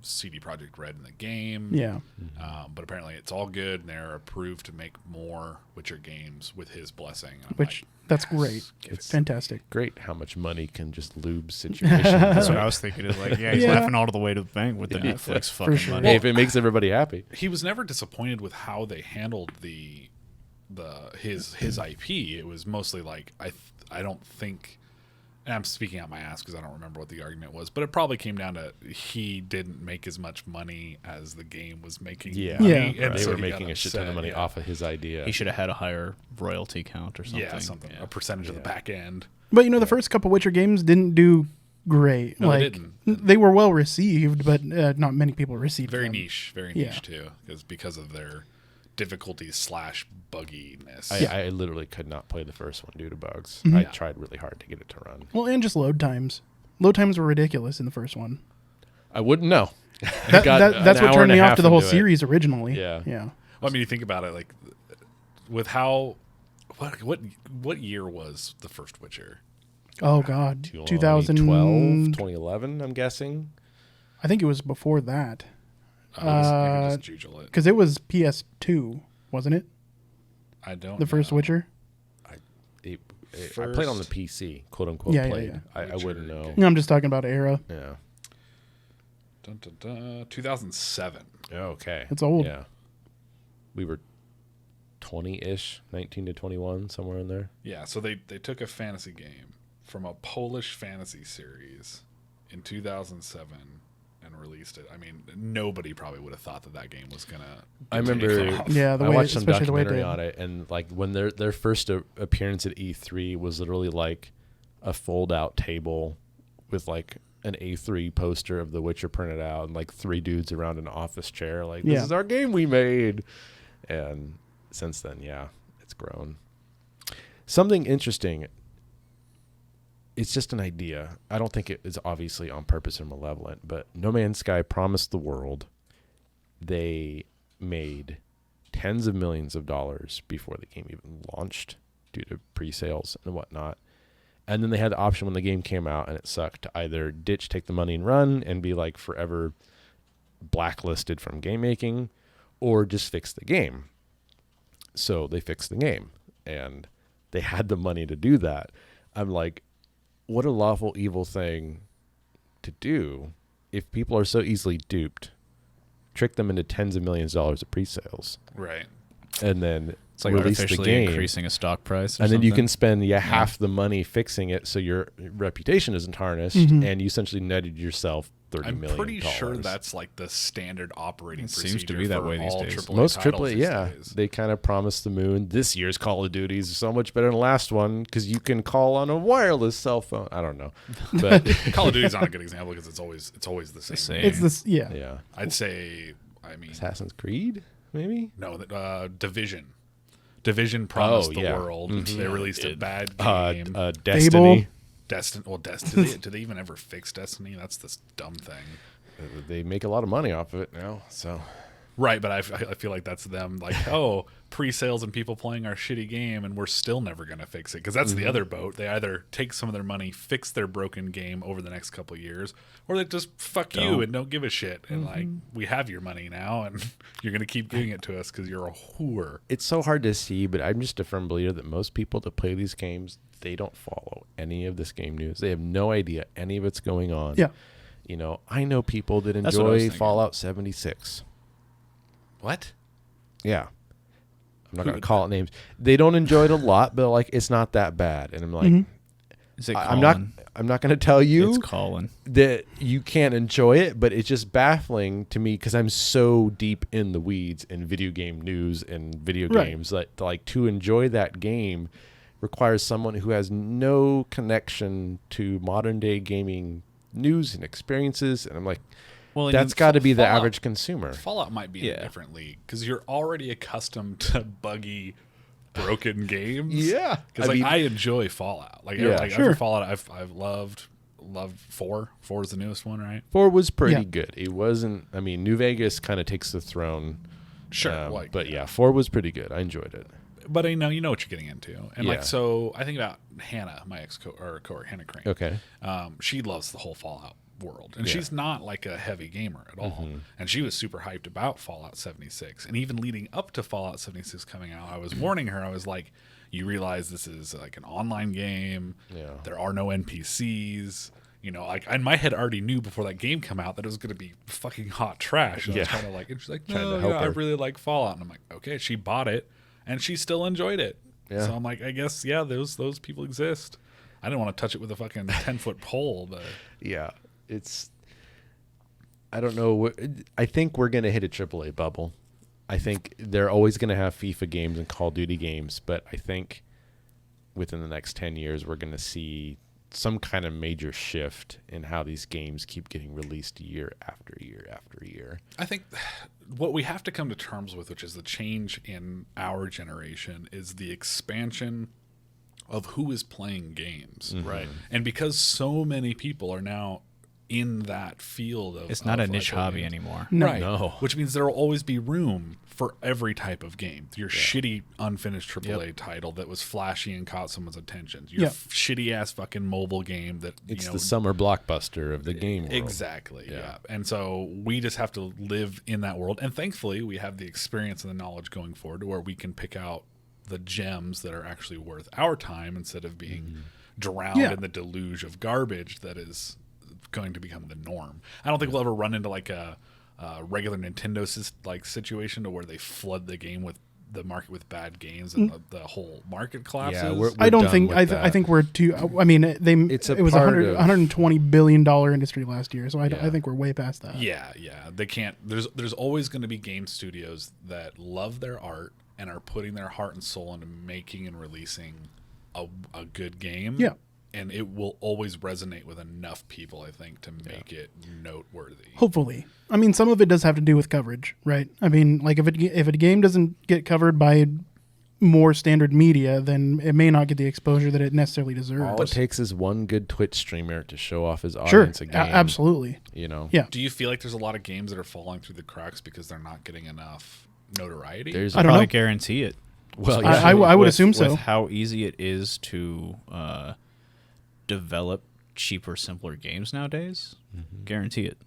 CD Projekt Red in the game. Yeah. But apparently it's all good, and they're approved to make more Witcher games with his blessing. And I'm Which like, that's yes, great. give it. Fantastic. Great how much money can just lube situations. That's what I was thinking. Is like, yeah, he's Yeah. laughing all the way to the bank with the Yeah. Netflix For fucking sure. money. Hey, if it makes everybody happy. He was never disappointed with how they handled his IP. It was mostly like I don't think, and I'm speaking out my ass because I don't remember what the argument was, but it probably came down to he didn't make as much money as the game was making. Yeah, money, Yeah. and They so were he got making a shit ton of upset, money yeah. off of his idea. He should have had a higher royalty count or something. Yeah, something. A percentage of the back end. But the first couple Witcher games didn't do great. No, they like didn't. they were well received, but not many people received Very them. niche, very Yeah. niche too, because of their difficulty slash bugginess. I literally could not play the first one due to bugs. Mm-hmm. I tried really hard to get it to run. Well, and just load times. Load times were ridiculous in the first one. I wouldn't know. That's what turned me off to the whole series originally. Yeah. Yeah. Well, I mean, you think about it, like with how what year was the first Witcher? Oh God. 2012, 2011, I'm guessing. I think it was before that. I can just juggle it. Because it was PS2, wasn't it? I don't. The first know. Witcher. I played on the PC, quote unquote. Yeah, yeah, played. yeah. I wouldn't know. No, I'm just talking about era. Yeah. 2007. Okay. It's old. Yeah. We were 20-ish, 19 to 21, somewhere in there. Yeah, so they took a fantasy game from a Polish fantasy series in 2007 and released it. I mean, nobody probably would have thought that game was gonna. I remember. Yeah, the I way, watched some especially the way it documentary did. on it, and like when their first appearance at E3 was literally like a fold-out table with like an A3 poster of The Witcher printed out, and like 3 dudes around an office chair, like this is our game we made. And since then, yeah, it's grown. Something interesting. It's just an idea. I don't think it is obviously on purpose or malevolent, but No Man's Sky promised the world. They made tens of millions of dollars before the game even launched due to pre-sales and whatnot. And then they had the option when the game came out and it sucked to either ditch, take the money and run and be like forever blacklisted from game making, or just fix the game. So they fixed the game and they had the money to do that. I'm like, what a lawful evil thing to do if people are so easily duped. Trick them into tens of millions of dollars of pre-sales. Right. And then It's like release the artificially game. increasing a stock price. Or And then you something. can spend half the money fixing it so your reputation isn't tarnished, and you essentially netted yourself $30 I'm million. pretty sure that's like the standard operating It procedure seems to be that for way these all days. AAA most titles AAA, these yeah. days. They kind of promised the moon. This year's Call of Duty is so much better than the last one because you can call on a wireless cell phone. I don't know, but Call of Duty's not a good example because it's always the same. same. It's this. Yeah. yeah, I'd say, I mean, Assassin's Creed maybe. no, Division. Division promised the yeah. world. They released a bad Uh, game. Destiny. Destiny. Well, Destiny. Do they even ever fix Destiny? That's this dumb thing. They make a lot of money off of it now. So Right, but I feel like that's them. Like, oh, pre-sales and people playing our shitty game, and we're still never gonna fix it because that's the other boat. They either take some of their money, fix their broken game over the next couple of years, or they just fuck you and don't give a shit. And like, we have your money now, and you're gonna keep giving it to us because you're a whore. it's so hard to see, but I'm just a firm believer that most people that play these games, they don't follow any of this game news. They have no idea any of it's going on. Yeah. You know, I know people that That's what I was enjoy thinking. Fallout 76. What? Yeah. I'm not going to call it names. They don't enjoy it a lot, but like it's not that bad. And I'm like, Is it I'm not going to tell you It's Colin. that you can't enjoy it, but it's just baffling to me because I'm so deep in the weeds in video game news and video Right. games that like to enjoy that game requires someone who has no connection to modern day gaming news and experiences. And I'm like, Well, that's got to be the Fallout- average consumer. Fallout might be in Yeah. a different league because you're already accustomed to buggy, broken games. Yeah. because I mean- I enjoy Fallout. Like, Yeah. like Sure. every Fallout I've loved 4. 4 is the newest one, right? 4 was pretty Yeah. good. It wasn't, I mean, New Vegas kind of takes the throne. Sure, But yeah, 4 was pretty good. I enjoyed it. But you know what you're getting into, and Yeah. like so. I think about Hannah, my cohort, Hannah Crane. Okay. She loves the whole Fallout world, and Yeah. she's not like a heavy gamer at all. And she was super hyped about Fallout 76, and even leading up to Fallout 76 coming out, I was warning her. I was like, "You realize this is like an online game. Yeah. There are no NPCs." You know, like in my head, I already knew before that game come out that it was going to be fucking hot trash. And I was Yeah. kind of like, and she's like, Trying to "No, help yeah, I her. really like Fallout." And I'm like, "Okay." She bought it, and she still enjoyed it. Yeah. So I'm like, I guess those people exist. I didn't want to touch it with a fucking 10-foot pole, but Yeah. I don't know. I think we're going to hit a AAA bubble. I think they're always going to have FIFA games and Call of Duty games, but I think within the next 10 years, we're going to see some kind of major shift in how these games keep getting released year after year after year. I think what we have to come to terms with, which is the change in our generation, is the expansion of who is playing games. Right. And because so many people are now in that field of It's not a of niche like hobby games. anymore. No. Right. No. Which means there will always be room for every type of game. Your shitty unfinished AAA title that was flashy and caught someone's attention. Your Yep. shitty ass fucking mobile game that It's you know, the summer blockbuster of the game world. Exactly. Yeah. Yeah. And so we just have to live in that world. And thankfully, we have the experience and the knowledge going forward to where we can pick out the gems that are actually worth our time instead of being drowned Yeah. in the deluge of garbage that is going to become the norm. I don't think we'll ever run into like a regular Nintendo like situation to where they flood the game with the market with bad games and the whole market collapses. Yeah, we're I don't done think with I that. think we're too. I mean, it was part 100, of- $120 billion industry last year, so I Yeah. think we're way past that. Yeah, they can't. There's always going to be game studios that love their art and are putting their heart and soul into making and releasing a good game. Yeah. And it will always resonate with enough people, I think, to make it noteworthy. Hopefully. I mean, some of it does have to do with coverage, right? I mean, like if a game doesn't get covered by more standard media, then it may not get the exposure that it necessarily deserves. All it takes is one good Twitch streamer to show off his Sure, audience a game. absolutely. You know, Yeah. Do you feel like there's a lot of games that are falling through the cracks because they're not getting enough notoriety? there's I don't Probably know. guarantee it. well, I would With- assume so. With how easy it is to develop cheaper, simpler games nowadays, guarantee it.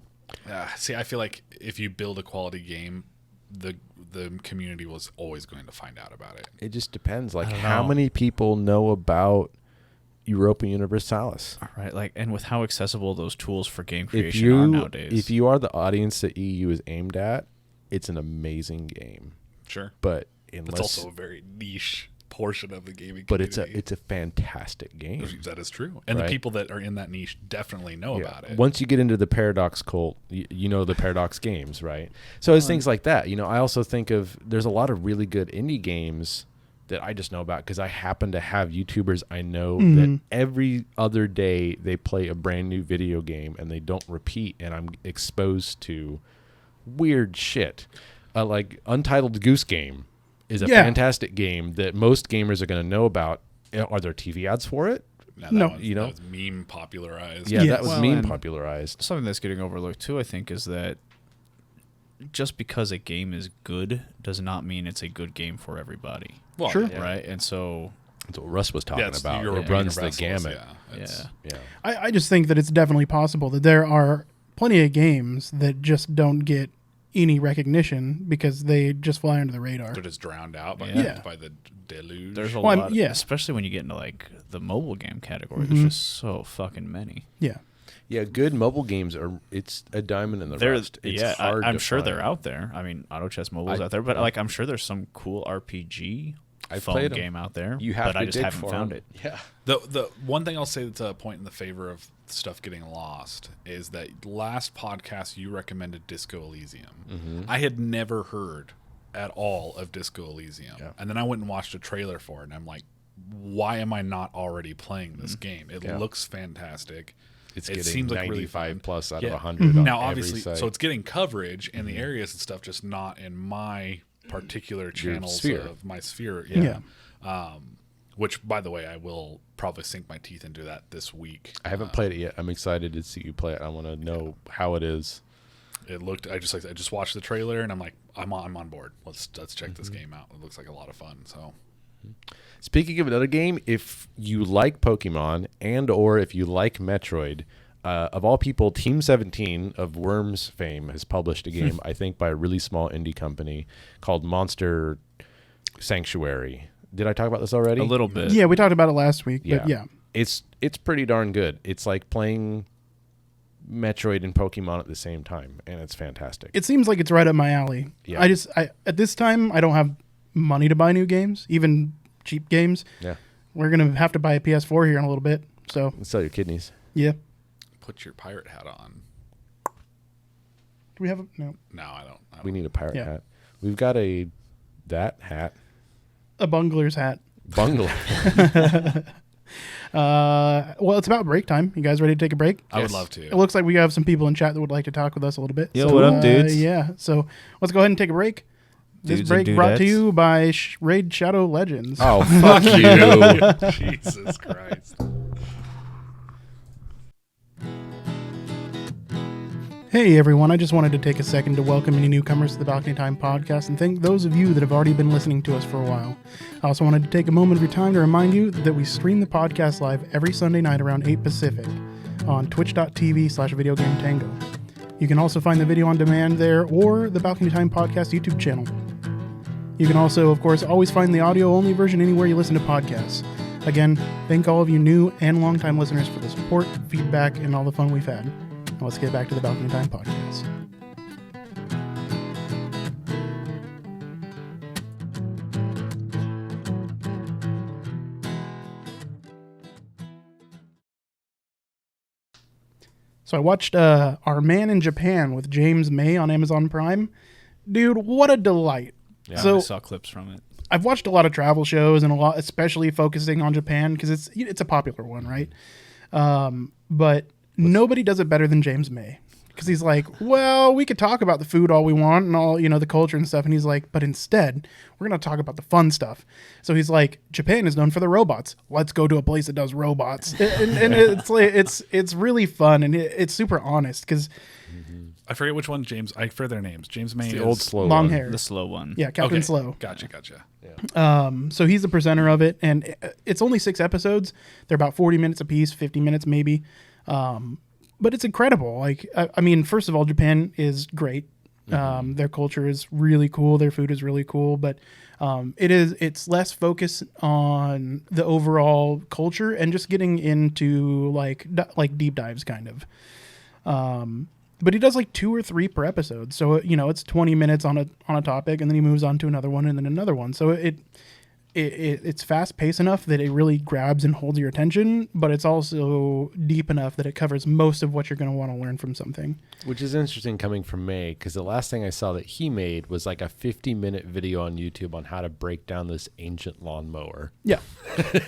See, I feel like if you build a quality game, the community was always going to find out about it. it just depends. Like, I don't how know. many people know about Europa Universalis? Right, like, and with how accessible those tools for game If creation are you nowadays. if you are the audience that EU is aimed at, it's an amazing game. Sure. But It's unless, also a very niche portion of the gaming but community. it's a fantastic game. That is true. And Right. the people that are in that niche definitely know Yeah. about it. Once you get into the Paradox cult, you know the Paradox games, right? So it's things like that. You know, I also think of there's a lot of really good indie games that I just know about because I happen to have YouTubers I know that every other day they play a brand new video game and they don't repeat, and I'm exposed to weird shit. Like Untitled Goose Game is a Yeah. fantastic game that most gamers are going to know about. Are there TV ads for it? Now, No. that was meme popularized. Yeah, Yes. that was Well, meme and- popularized. Something that's getting overlooked too, I think, is that just because a game is good does not mean it's a good game for everybody, Well, Sure. Yeah. right? And so, That's what Russ was talking Yeah, it's about. European It runs the Universals, gamut. Yeah, it's- yeah. Yeah. I just think that it's definitely possible that there are plenty of games that just don't get any recognition because they just fly under the radar. They're just drowned out by, Yeah. by the deluge. There's a Well, lot, yeah. especially when you get into like the mobile game category. There's just so fucking many. Yeah. Yeah, good mobile games are. It's a diamond in the There's, rust. It's yeah, hard I'm to sure find. they're out there. I mean, Auto Chess Mobile's I- out there, but like I'm sure there's some cool RPG I've phone played 'em. game out there. You have but to I just dig haven't for found 'em. it. Yeah. The one thing I'll say that's a point in the favor of stuff getting lost is that last podcast you recommended Disco Elysium. I had never heard at all of Disco Elysium. Yeah. And then I went and watched a trailer for it and I'm like, why am I not already playing this game? It Yeah. looks fantastic. It's It getting seems like really 95 fun. plus out Yeah. of 100 on Now, every obviously, site. so it's getting coverage in the areas and stuff, just not in my particular channels sphere. of my sphere. Yeah. Which, by the way, I will probably sink my teeth into that this week. I haven't played it yet. I'm excited to see you play it. I want to know how it is. It looked. I just watched the trailer and I'm like, I'm on board. Let's check this game out. It looks like a lot of fun. So Speaking of another game, if you like Pokemon and or if you like Metroid, of all people, Team 17 of Worms fame has published a game, I think, by a really small indie company called Monster Sanctuary. Did I talk about this already? A little bit. Yeah, we talked about it last week, but yeah. It's pretty darn good. It's like playing Metroid and Pokemon at the same time, and it's fantastic. It seems like it's right up my alley. Yeah. I at this time I don't have money to buy new games, even cheap games. Yeah. We're gonna have to buy a PS4 here in a little bit. So Sell your kidneys. yeah. put your pirate hat on. Do we have a no? No, I don't. We need a pirate Yeah. hat. We've got that hat. A bungler's hat. Bungalow. Well, it's about break time. You guys ready to take a break? I would love to. It looks like we have some people in chat that would like to talk with us a little bit. Yo, what up, dudes? Yeah, so let's go ahead and take a break. This Dudes break and brought to dudettes. you by Raid Shadow Legends. Oh, fuck you. Jesus Christ. Hey everyone, I just wanted to take a second to welcome any newcomers to the Balcony Time podcast and thank those of you that have already been listening to us for a while. I also wanted to take a moment of your time to remind you that we stream the podcast live every Sunday night around 8 Pacific on twitch.tv/videogametango. You can also find the video on demand there or the Balcony Time podcast YouTube channel. You can also, of course, always find the audio-only version anywhere you listen to podcasts. Again, thank all of you new and longtime listeners for the support, feedback, and all the fun we've had. Now let's get back to the Balcony Time podcast. So I watched Our Man in Japan with James May on Amazon Prime. Dude, what a delight. Yeah. So I saw clips from it. I've watched a lot of travel shows and a lot, especially focusing on Japan because it's a popular one, right? But nobody does it better than James May because he's like, well, we could talk about the food all we want and all, the culture and stuff. And he's like, but instead, we're going to talk about the fun stuff. So he's like, Japan is known for the robots. Let's go to a place that does robots. and it's like, it's really fun and it's super honest because I forget which one James. I forget their names. James May The is old slow long one. hair. The slow one. Yeah, Captain Okay. Slow. Gotcha. So he's the presenter of it, and it's only 6 episodes. They're about 40 minutes apiece, 50 minutes maybe. But it's incredible. Like, I mean, first of all, Japan is great. Their culture is really cool. Their food is really cool, but it's less focused on the overall culture and just getting into like deep dives kind of. But he does like 2 or 3 per episode. So, it's 20 minutes on a topic and then he moves on to another one and then another one. So it's fast paced enough that it really grabs and holds your attention, but it's also deep enough that it covers most of what you're going to want to learn from something. Which is interesting coming from May, because the last thing I saw that he made was like a 50-minute video on YouTube on how to break down this ancient lawnmower. Yeah.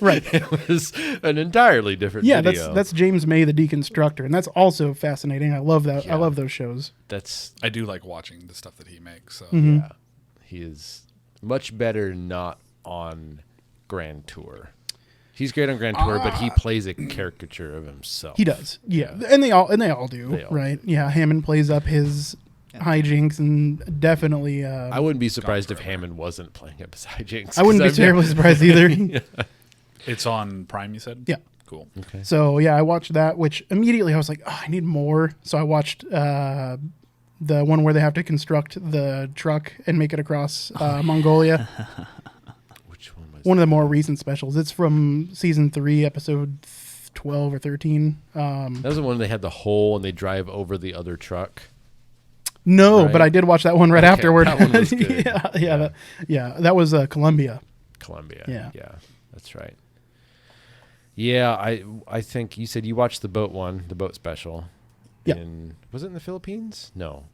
Right. It was an entirely different Yeah, video. that's James May, the deconstructor, and that's also fascinating. I love that. Yeah. I love those shows. That's I do like watching the stuff that he makes. So yeah. He is much better not on Grand Tour. He's great on Grand Tour, but he plays a caricature of himself. He does. Yeah. And they all do, They all right? Yeah, Hammond plays up his hijinks and definitely I wouldn't be surprised if Hammond wasn't playing up his hijinks. I wouldn't be terribly surprised either. it's on Prime. You said. Yeah. Cool. Okay. So yeah, I watched that, which immediately I was like, oh, I need more. So I watched the one where they have to construct the truck and make it across Mongolia. Which one was One of the more recent specials. It's from season 3, episode 12 or 13. that was the one they had the hole and they drive over the other truck. No, Right. but I did watch that one right Okay, afterward. that one was good. That was Columbia. Columbia. Yeah. Yeah, that's right. Yeah, I think you said you watched the boat one, the boat special. Yeah. Was it in the Philippines? No.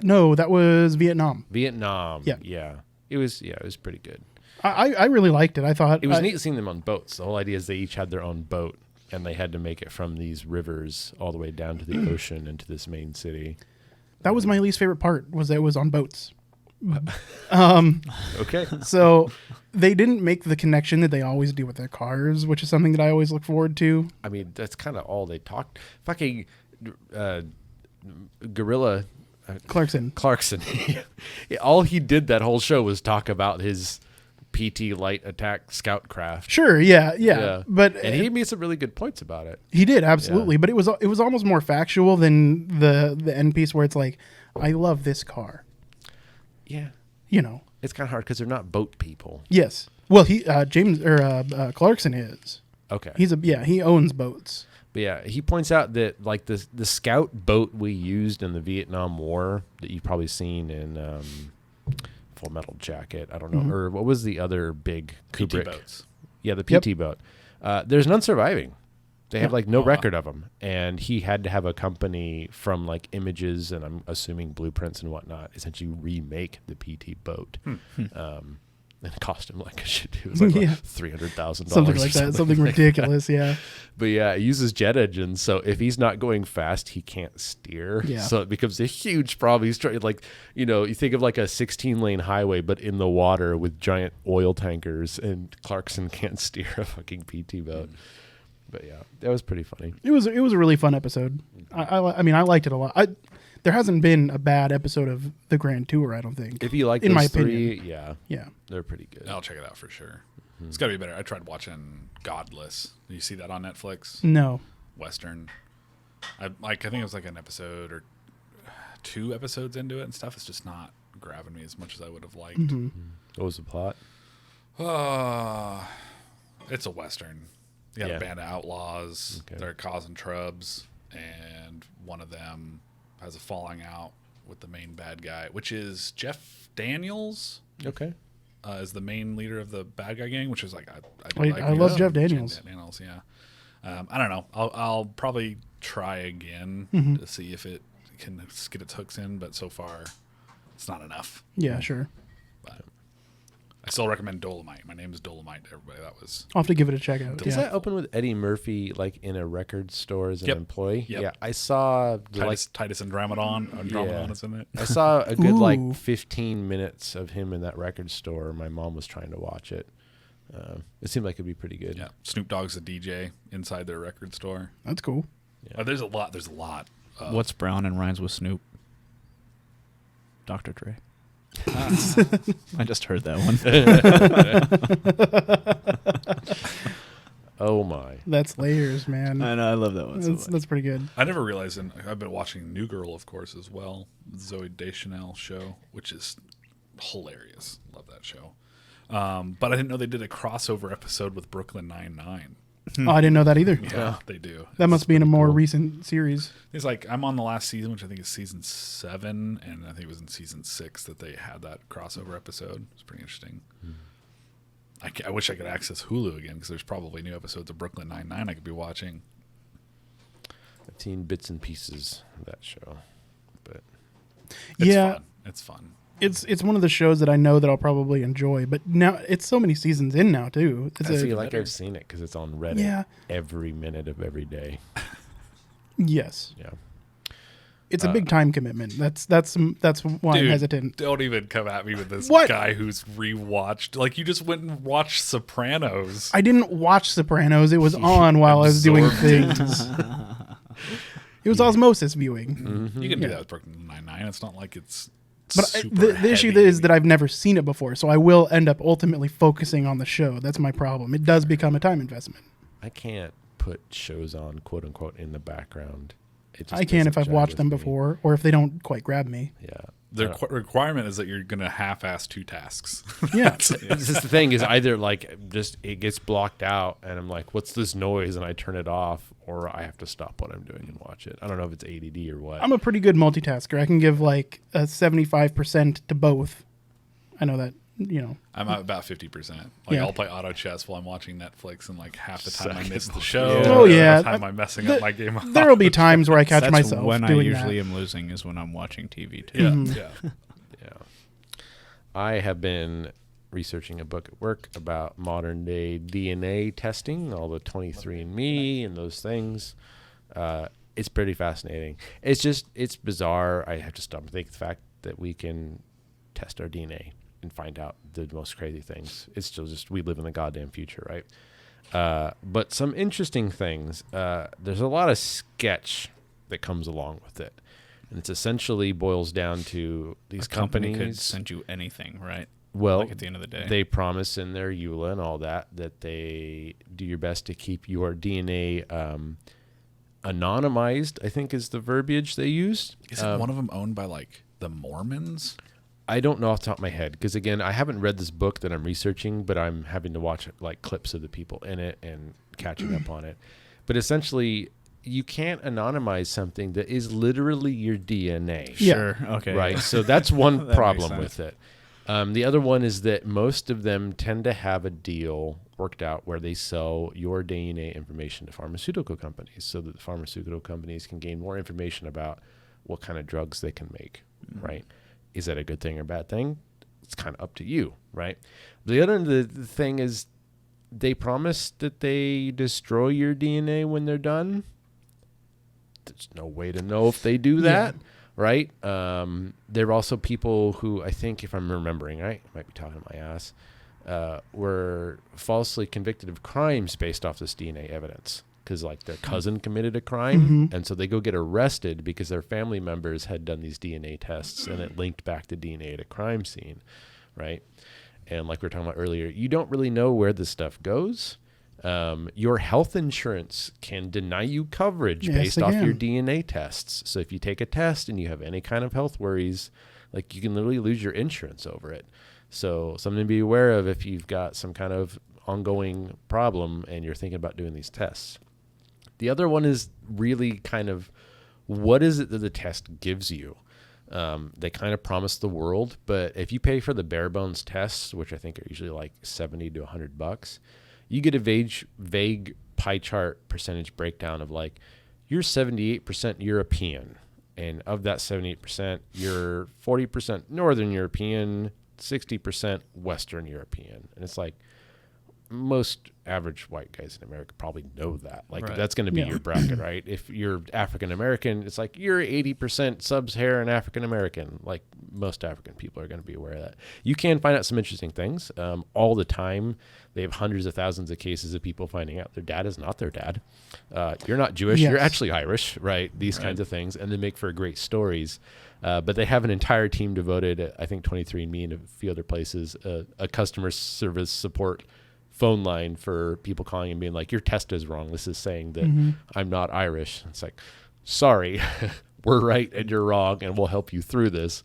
No, that was Vietnam. Vietnam. Yeah. Yeah. It was pretty good. I really liked it. I thought It was neat seeing them on boats. The whole idea is they each had their own boat and they had to make it from these rivers all the way down to the ocean into this main city. That was my least favorite part. Was that it was on boats. Okay. So they didn't make the connection that they always do with their cars, which is something that I always look forward to. I mean, that's kind of all they talked. Fucking Gorilla Clarkson. All he did that whole show was talk about his PT light attack scout craft. Sure, yeah. But and he made some really good points about it. he did absolutely. But it was almost more factual than the end piece where it's like, I love this car. Yeah. It's kind of hard because they're not boat people. Yes. Well, he Clarkson is. Okay. He owns boats. But yeah, he points out that like the scout boat we used in the Vietnam War that you've probably seen in Full Metal Jacket. I don't know. Or what was the other big Kubrick? PT boats. Yeah, the PT boat. There's none surviving. They have like no record of them. And he had to have a company from like images and I'm assuming blueprints and whatnot essentially remake the PT boat. And And it cost him like a shit. It was like Yeah. $300,000. Something like that. Something ridiculous. Yeah. But yeah, it uses jet engines. So if he's not going fast, he can't steer. Yeah. So it becomes a huge problem. He's trying, like, you think of like a 16-lane highway, but in the water with giant oil tankers, and Clarkson can't steer a fucking PT boat. But yeah, that was pretty funny. It was a really fun episode. I mean, I liked it a lot. There hasn't been a bad episode of the Grand Tour, I don't think. If you like in those my three, opinion. yeah, they're pretty good. I'll check it out for sure. It's got to be better. I tried watching Godless. You see that on Netflix? No. Western. I think it was like an episode or 2 episodes into it and stuff. It's just not grabbing me as much as I would have liked. Mm-hmm. What was the plot? It's a Western. You got Yeah. a band of outlaws. Okay. They're causing trubs, and one of them has a falling out with the main bad guy, which is Jeff Daniels. Okay. Is the main leader of the bad guy gang, which is like I love Jeff Daniels. Yeah. I don't know. I'll probably try again Mm-hmm. to see if it can get its hooks in, but so far it's not enough. Yeah, sure. But I still recommend Dolomite. My name is Dolomite to everybody. That was I'll have to give it a check out. Does Yeah. that open with Eddie Murphy like in a record store as an Yep. employee? Yep. Yeah, I saw Titus Andromedon is in it. I saw a good like Ooh. 15 minutes of him in that record store. My mom was trying to watch it. It seemed like it'd be pretty good. Yeah, Snoop Dogg's the DJ inside their record store. That's cool. Yeah. There's a lot. What's brown and rhymes with Snoop? Dr. Dre. I just heard that one. Oh my. That's layers, man. I know. I love that one. so much. That's pretty good. I never realized, and I've been watching New Girl, of course, as well. The Zoe Deschanel show, which is hilarious. Love that show. But I didn't know they did a crossover episode with Brooklyn Nine-Nine. Oh, I didn't know that either. Yeah, they do. That must be in a more recent series. It's like I'm on the last season, which I think is season 7, and I think it was in season 6 that they had that crossover episode. It's pretty interesting. I wish I could access Hulu again because there's probably new episodes of Brooklyn Nine-Nine I could be watching. I've seen bits and pieces of that show, but It's Yeah. fun. It's fun. It's one of the shows that I know that I'll probably enjoy, but now it's so many seasons in now too. It's I feel a, like I've seen it because it's on Reddit Yeah. every minute of every day. yes, Yeah. it's a big time commitment. That's why I'm Dude, hesitant. Don't even come at me with this What? guy who's rewatched. Like, you just went and watched Sopranos. I didn't watch Sopranos. It was on while I was doing Absorbed things. It was osmosis viewing. Mm-hmm. You can do that with Brooklyn Nine-Nine. It's not like it's But super the issue heavy. is that I've never seen it before, so I will end up ultimately focusing on the show. That's my problem. It does become a time investment. I can't put shows on, quote unquote, in the background. It just I can if doesn't I've jive watched them with me. before, or if they don't quite grab me. Yeah. The requirement is that you're going to half-ass 2 tasks. Yeah. It's just the thing is either like just it gets blocked out and I'm like, what's this noise? And I turn it off, or I have to stop what I'm doing and watch it. I don't know if it's ADD or what. I'm a pretty good multitasker. I can give like a 75% to both. I know that, I'm at about 50%. Like, Yeah. I'll play auto chess while I'm watching Netflix, and like half the time I Suck. miss the show. Yeah. Oh, yeah. Half the time I'm messing up my game. There'll be times where I catch That's myself when I doing usually that. am losing is when I'm watching TV too. Yeah, Mhm. yeah. Yeah. I have been researching a book at work about modern day DNA testing, all the 23andMe and those things. It's pretty fascinating. It's bizarre. I have to stop and think the fact that we can test our DNA and find out the most crazy things. It's still just, we live in the goddamn future, right? But some interesting things. There's a lot of sketch that comes along with it. And it's essentially boils down to these A company could companies. send you anything, right? Well, Like at the end of the day. they promise in their EULA and all that they do your best to keep your DNA anonymized, I think is the verbiage they used. Isn't one of them owned by like the Mormons? I don't know off the top of my head because, again, I haven't read this book that I'm researching, but I'm having to watch like clips of the people in it and catching up on it. But essentially, you can't anonymize something that is literally your DNA. Yeah. Sure. Okay. Right. So that's one That makes problem sense. with it. The other one is that most of them tend to have a deal worked out where they sell your DNA information to pharmaceutical companies so that the pharmaceutical companies can gain more information about what kind of drugs they can make, right? Is that a good thing or bad thing? it's kind of up to you, right? The other the thing is they promise that they destroy your DNA when they're done. There's no way to know if they do that, right? There are also people who, I think, if I'm remembering right, I might be talking my ass, were falsely convicted of crimes based off this DNA evidence because, like, their cousin committed a crime, and so they go get arrested because their family members had done these DNA tests, and it linked back the DNA at a crime scene, right? And like we were talking about earlier, you don't really know where this stuff goes. Your health insurance can deny you coverage based off your DNA tests. So if you take a test and you have any kind of health worries, like, you can literally lose your insurance over it. So something to be aware of if you've got some kind of ongoing problem and you're thinking about doing these tests. The other one is really kind of, what is it that the test gives you? They kind of promise the world, but if you pay for the bare bones tests, which I think are usually like $70 to $100, you get a vague pie chart percentage breakdown of, like, you're 78% European, and of that 78%, you're 40% Northern European, 60% Western European. And it's like, most average white guys in America probably know that. Like, that's going to be your bracket, right? If you're African American, it's like you're 80% sub-Saharan African American. Like, most African people are going to be aware of that. You can find out some interesting things all the time. They have hundreds of thousands of cases of people finding out their dad is not their dad. You're not Jewish. You're actually Irish, right? These kinds of things. And they make for great stories. But they have an entire team devoted, I think 23andMe and a few other places, a customer service support phone line for people calling and being like, your test is wrong. This is saying that I'm not Irish. It's like, sorry, we're right and you're wrong, and we'll help you through this.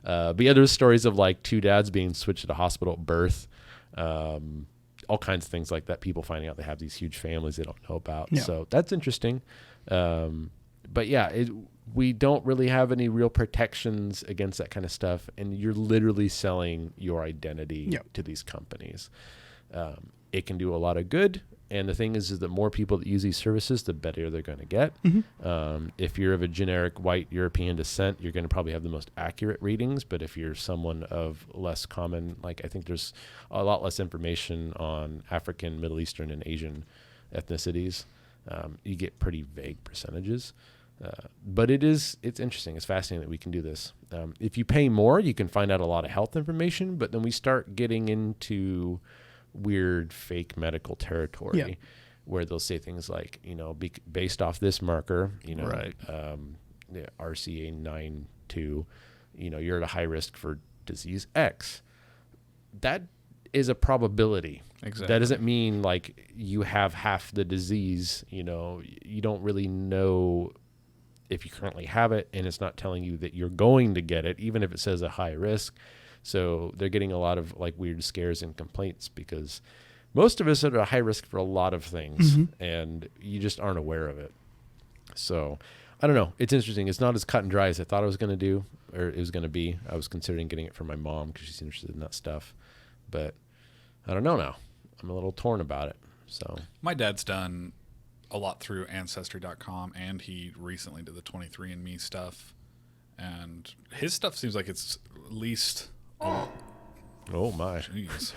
But yeah, there's stories of, like, two dads being switched at a hospital at birth, all kinds of things like that. People finding out they have these huge families they don't know about. Yeah. So that's interesting. But yeah, we don't really have any real protections against that kind of stuff. And you're literally selling your identity to these companies. It can do a lot of good. And the thing is that more people that use these services, the better they're going to get. If you're of a generic white European descent, you're going to probably have the most accurate readings. But if you're someone of less common, like, I think there's a lot less information on African, Middle Eastern, and Asian ethnicities. You get pretty vague percentages. But it's interesting. It's fascinating that we can do this. If you pay more, you can find out a lot of health information. But then we start getting into weird fake medical territory where they'll say things like, based off this marker, the RCA92, you're at a high risk for disease X. That is a probability. Exactly. That doesn't mean, like, you have half the disease. You don't really know if you currently have it, and it's not telling you that you're going to get it, even if it says a high risk. So they're getting a lot of, like, weird scares and complaints because most of us are at a high risk for a lot of things, and you just aren't aware of it. So I don't know. It's interesting. It's not as cut and dry as I thought it was going to do, or it was going to be. I was considering getting it for my mom because she's interested in that stuff. But I don't know now. I'm a little torn about it. So my dad's done a lot through Ancestry.com, and he recently did the 23andMe stuff. And his stuff seems like it's at least... Oh my! Jeez.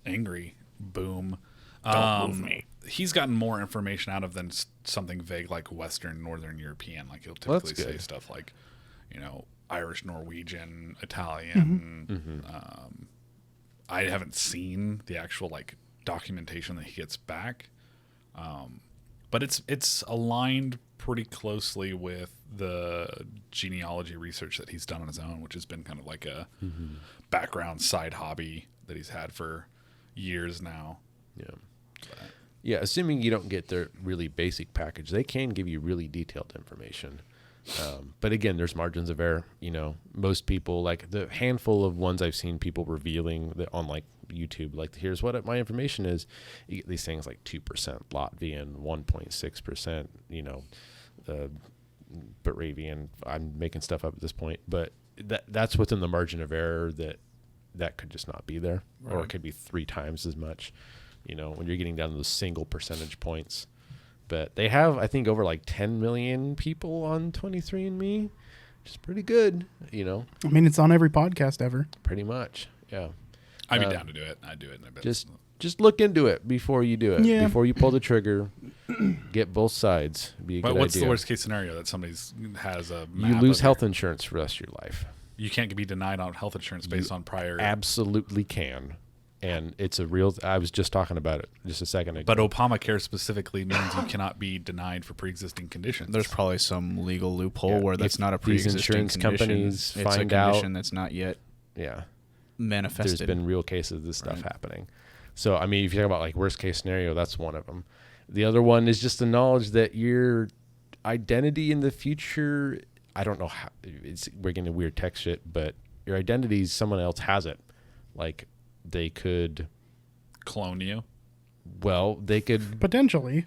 Angry boom. Don't move me. He's gotten more information out of than something vague like Western, Northern European. Like, he'll typically say stuff like, Irish, Norwegian, Italian. I haven't seen the actual, like, documentation that he gets back, but it's aligned pretty closely with the genealogy research that he's done on his own, which has been kind of like a background side hobby that he's had for years now. Yeah, assuming you don't get their really basic package, they can give you really detailed information. But again, there's margins of error. Most people, like the handful of ones I've seen people revealing that on, like, YouTube, like, here's what my information is. You get these things like 2% Latvian, 1.6%, Baravian. I'm making stuff up at this point, but that's within the margin of error that could just not be there, or it could be 3 times as much, when you're getting down to those single percentage points. But they have, I think, over like 10 million people on 23andMe, which is pretty good, I mean, it's on every podcast ever. Pretty much. Yeah. I'd be down to do it. I'd do it in a bit. Just look into it before you do it. Yeah. Before you pull the trigger, get both sides. Be a But good what's idea. the worst case scenario that somebody has a You map lose of health insurance for the rest of your life. You can't be denied on health insurance based on prior. Absolutely can. And it's a real. I was just talking about it just a second ago. But Obamacare specifically means you cannot be denied for pre-existing conditions. There's probably some legal loophole Yeah, where that's if not a these pre-existing insurance condition. companies It's find a out- condition that's not yet yeah, manifested. there's been real cases of this stuff Right. happening. So I mean, if you talk about like worst case scenario, that's one of them. The other one is just the knowledge that your identity in the future. I don't know how. We're getting weird tech shit, but your identity, someone else has it. Like they could. Clone you. Well, they could Potentially.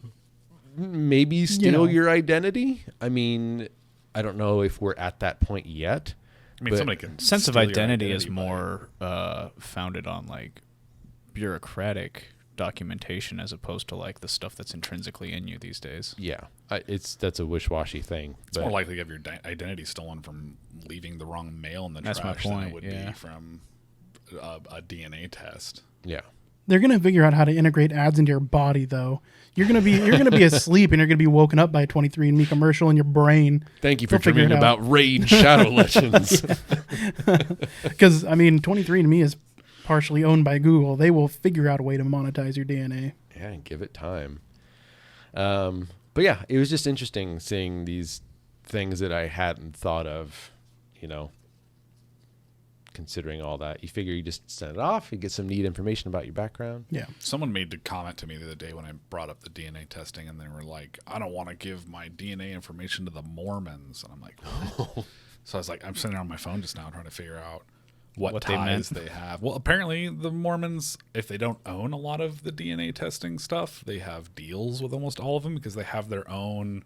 maybe steal know. your identity. I mean, I don't know if we're at that point yet. I mean, But somebody can Sense of steal your identity is by- more founded on like bureaucratic documentation as opposed to like the stuff that's intrinsically in you these days. Yeah, that's a wish-washy thing. It's more likely to have your identity stolen from leaving the wrong mail in the That's my trash than it point, would yeah. be from a DNA test. yeah. They're gonna figure out how to integrate ads into your body, though. You're gonna be asleep, and you're gonna be woken up by a 23andMe commercial in your brain. Thank you for They'll figure dreaming it out. about Raid Shadow Legends. Because I mean, 23andMe is partially owned by Google. They will figure out a way to monetize your DNA. Yeah, and give it time. But yeah, it was just interesting seeing these things that I hadn't thought of, considering all that. You figure you just send it off, you get some neat information about your background. Yeah. Someone made a comment to me the other day when I brought up the DNA testing, and they were like, I don't want to give my DNA information to the Mormons. And I'm like, what? So I was like, I'm sitting there on my phone just now trying to figure out what they ties meant. they have. Well, apparently the Mormons, if they don't own a lot of the DNA testing stuff, they have deals with almost all of them because they have their own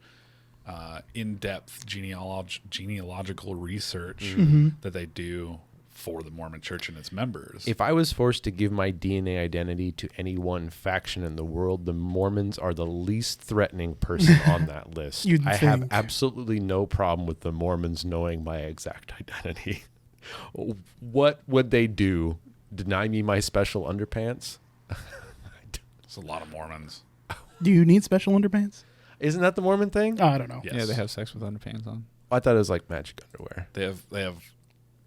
in-depth genealogical research that they do for the Mormon Church and its members. If I was forced to give my DNA identity to any one faction in the world, the Mormons are the least threatening person on that list. You'd I have think. absolutely no problem with the Mormons knowing my exact identity. What would they do? Deny me my special underpants? It's a lot of Mormons. Do you need special underpants? Isn't that the Mormon thing? I don't know. Yes. Yeah, they have sex with underpants on. I thought it was like magic underwear. They have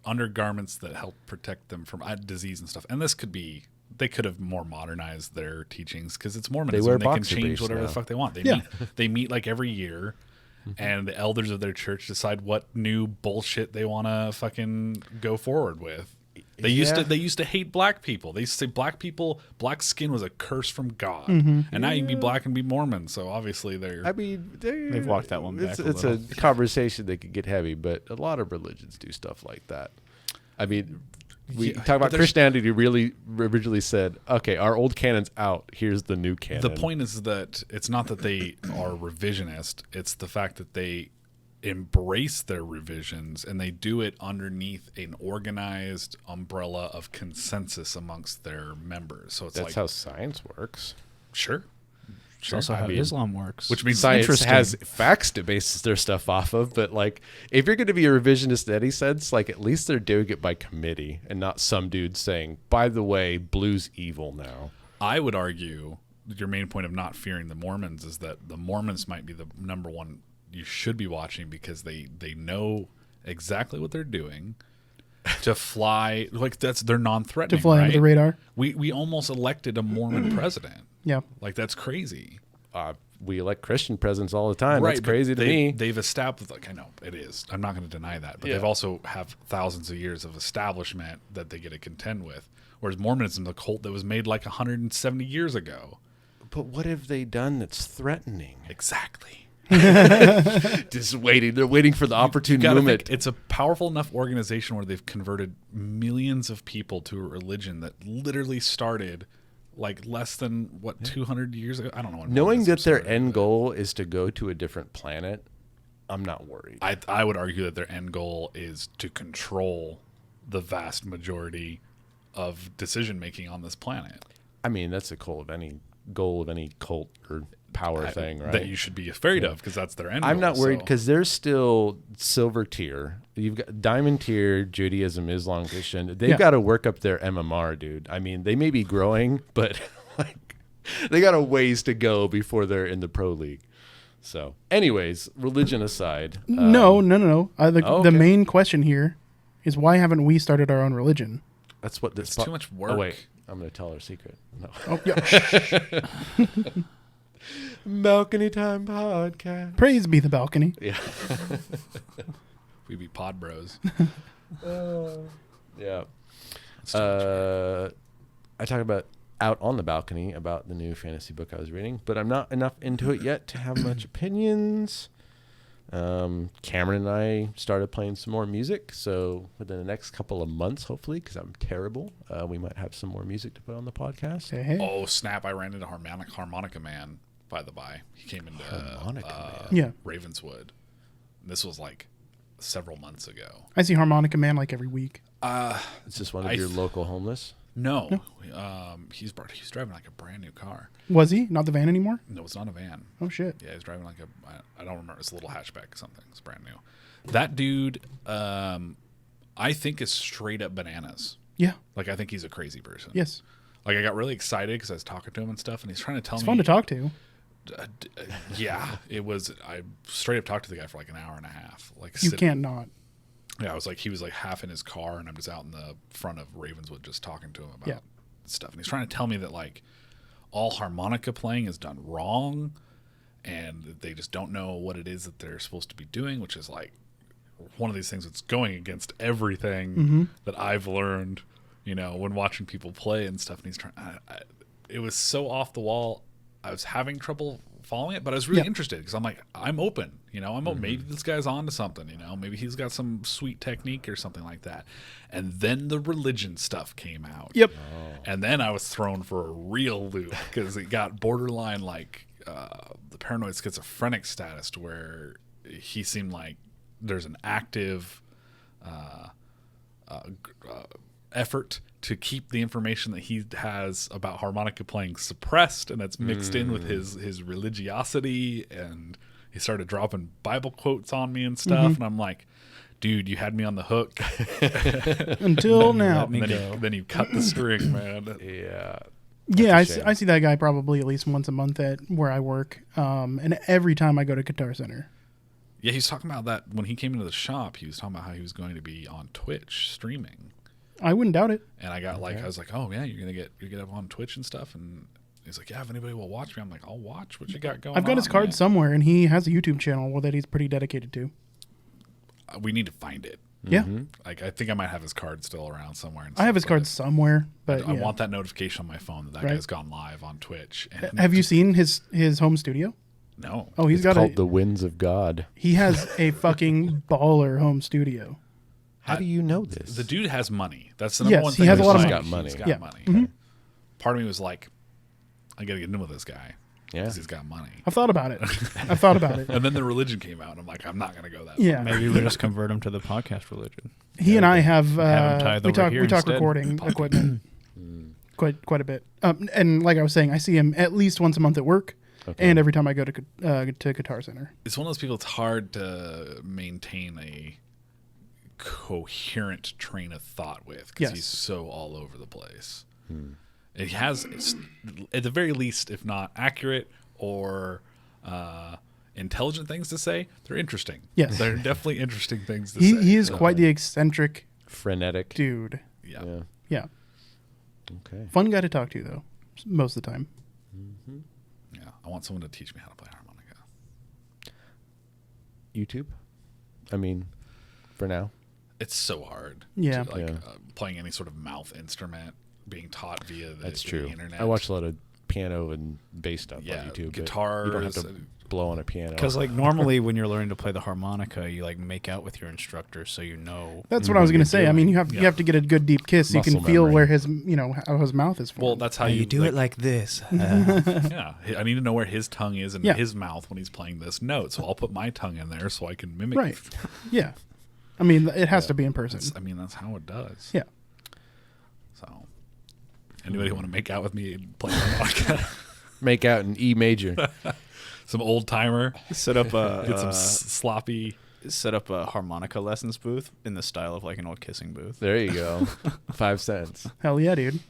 undergarments that help protect them from disease and stuff. And this could be, they could have more modernized their teachings because it's Mormonism. They wear They can boxer change briefs whatever now. the fuck they want. Yeah. They meet like every year, and the elders of their church decide what new bullshit they want to fucking go forward with. They used to hate black people. They used to say black skin was a curse from God. And now you can be black and be Mormon. So obviously they're I mean, They've walked that one back a It's little. a conversation that could get heavy, but a lot of religions do stuff like that. I mean, we Yeah, talk but about there's- Christianity. Really, originally said, "Okay, our old canon's out. Here's the new canon." The point is that it's not that they are revisionist. It's the fact that they embrace their revisions and they do it underneath an organized umbrella of consensus amongst their members. So it's that's like, how science works. sure. It's also how mean, Islam works. Which means Science Interesting. has facts to base their stuff off of, but like, if you're going to be a revisionist in any sense, like at least they're doing it by committee and not some dude saying, "By the way, blue's evil now." I would argue that your main point of not fearing the Mormons is that the Mormons might be the number one you should be watching because they know exactly what they're doing to fly. Like they're non-threatening. To fly right? under the radar. We almost elected a Mormon president. Yeah. Like that's crazy. We elect Christian presidents all the time. That's but crazy to me. They've established, like, I know it is. I'm not going to deny that, but Yeah. they've also have thousands of years of establishment that they get to contend with. Whereas Mormonism is a cult that was made like 170 years ago. But what have they done that's threatening? Exactly. Just waiting. They're waiting for the opportune Gotta moment. think it's a powerful enough organization where they've converted millions of people to a religion that literally started like less than 200 years ago. I don't know. When Knowing Mormonism that their started, end but goal is to go to a different planet, I'm not worried. I would argue that their end goal is to control the vast majority of decision making on this planet. I mean, that's a goal of any cult or power thing, right? that you should be afraid of because that's their end. I'm not goal, worried so- because they're still silver tier. You've got diamond tier, Judaism, Islam, Christian. They've Yeah. got to work up their MMR, dude. I mean, they may be growing, but like they got a ways to go before they're in the pro league. So, anyways, religion aside, No. The okay. main question here is why haven't we started our own religion? that's what this. It's too much work. Oh wait, I'm going to tell her secret. No. Oh, yeah. Balcony Time podcast. Praise be the balcony. Yeah. We'd be pod bros. Yeah. That's too much work. I talk about out on the balcony about the new fantasy book I was reading, but I'm not enough into it yet to have much opinions. Cameron and I started playing some more music, so within the next couple of months, hopefully, because I'm terrible, we might have some more music to put on the podcast. Hey. Oh snap! I ran into Harmonica Man. By the by, he came into Harmonica Man. Yeah. Ravenswood. This was like several months ago. I see Harmonica Man like every week. It's just one of your local homeless. No. He's driving like a brand new car. Was he? Not the van anymore? No, it's not a van. Oh, shit. Yeah, he's driving like I don't remember. It's a little hatchback or something. It's brand new. That dude, I think is straight up bananas. Yeah. Like I think he's a crazy person. Yes. Like I got really excited because I was talking to him and stuff, and he's trying to tell It's me. fun to talk to. Yeah, it was. I straight up talked to the guy for like an hour and a half. Like You can't not. Yeah, I was like, he was like half in his car, and I'm just out in the front of Ravenswood just talking to him about stuff. And he's trying to tell me that like all harmonica playing is done wrong, and they just don't know what it is that they're supposed to be doing, which is like one of these things that's going against everything that I've learned, you know, when watching people play and stuff. And he's trying. It was so off the wall. I was having trouble following it, but I was really interested because I'm like, I'm open, you know, maybe this guy's on to something, you know, maybe he's got some sweet technique or something like that. And then the religion stuff came out. Yep. And then I was thrown for a real loop because it got borderline like the paranoid schizophrenic status to where he seemed like there's an active effort to keep the information that he has about harmonica playing suppressed, and that's mixed in with his religiosity, and he started dropping Bible quotes on me and stuff, and I'm like, dude, you had me on the hook Until now. then you cut the string, man. Yeah. Yeah, That's a shame. I see that guy probably at least once a month at where I work, and every time I go to Guitar Center. Yeah, he's talking about that when he came into the shop. He was talking about how he was going to be on Twitch streaming. I wouldn't doubt it. And I got like, I was like, oh yeah, you're gonna get up on Twitch and stuff. And he's like, yeah, if anybody will watch me, I'm like, I'll watch what you got going on. I've got his card man. somewhere, and he has a YouTube channel that he's pretty dedicated to. We need to find it. Yeah, Like I think I might have his card still around somewhere. And I have his stuff, card but somewhere, but I yeah. want that notification on my phone that Right. guy's gone live on Twitch. And Have you seen his home studio? No. Oh, he's It's got called a. The Winds of God. He has a fucking baller home studio. How do you know this? The dude has money. That's the number Yes, one he thing. has a lot of He's money. got money. He's got Yeah. money. Part of me was like, I got to get in with this guy Yeah. because he's got money. I've thought about it. I've thought about it. And then the religion came out, and I'm like, I'm not going to go that Yeah, Maybe we just convert him to the podcast religion. he and I have. Have him tithe We over talk. here We talk instead. recording equipment. Quite a bit. And like I was saying, I see him at least once a month at work, Okay. and every time I go to Guitar Center. It's one of those people. It's hard to maintain a coherent train of thought with because Yes. he's so all over the place. It has, at the very least, if not accurate or intelligent things to say, they're interesting. Yes. They're definitely interesting things to say. He is quite the eccentric Frenetic. dude. Yeah. Yeah. Yeah, Okay. fun guy to talk to though, most of the time. Yeah. I want someone to teach me how to play harmonica. YouTube? I mean, for now. It's so hard. Yeah. To, like Yeah. playing any sort of mouth instrument, being taught via the, That's the true. internet. I watch a lot of piano and bass stuff Yeah, on YouTube. but guitars, You don't have to blow on a piano. Because like normally when you're learning to play the harmonica, you like make out with your instructor so you know. That's what I was going to say. I mean, you Yeah. have to get a good deep kiss so you can Muscle feel memory. where his how his mouth is formed. Well, that's how you do it like this. Yeah, I need to know where his tongue is in Yeah. his mouth when he's playing this note. So I'll put my tongue in there so I can mimic. right. Yeah, I mean, it has to be in person. I mean, that's how it does. Yeah. So, anybody want to make out with me and play harmonica? make out in E major. Some old timer. Set up Get some a sloppy. set up a harmonica lessons booth in the style of like an old kissing booth. There you go. 5 cents. Hell yeah, dude.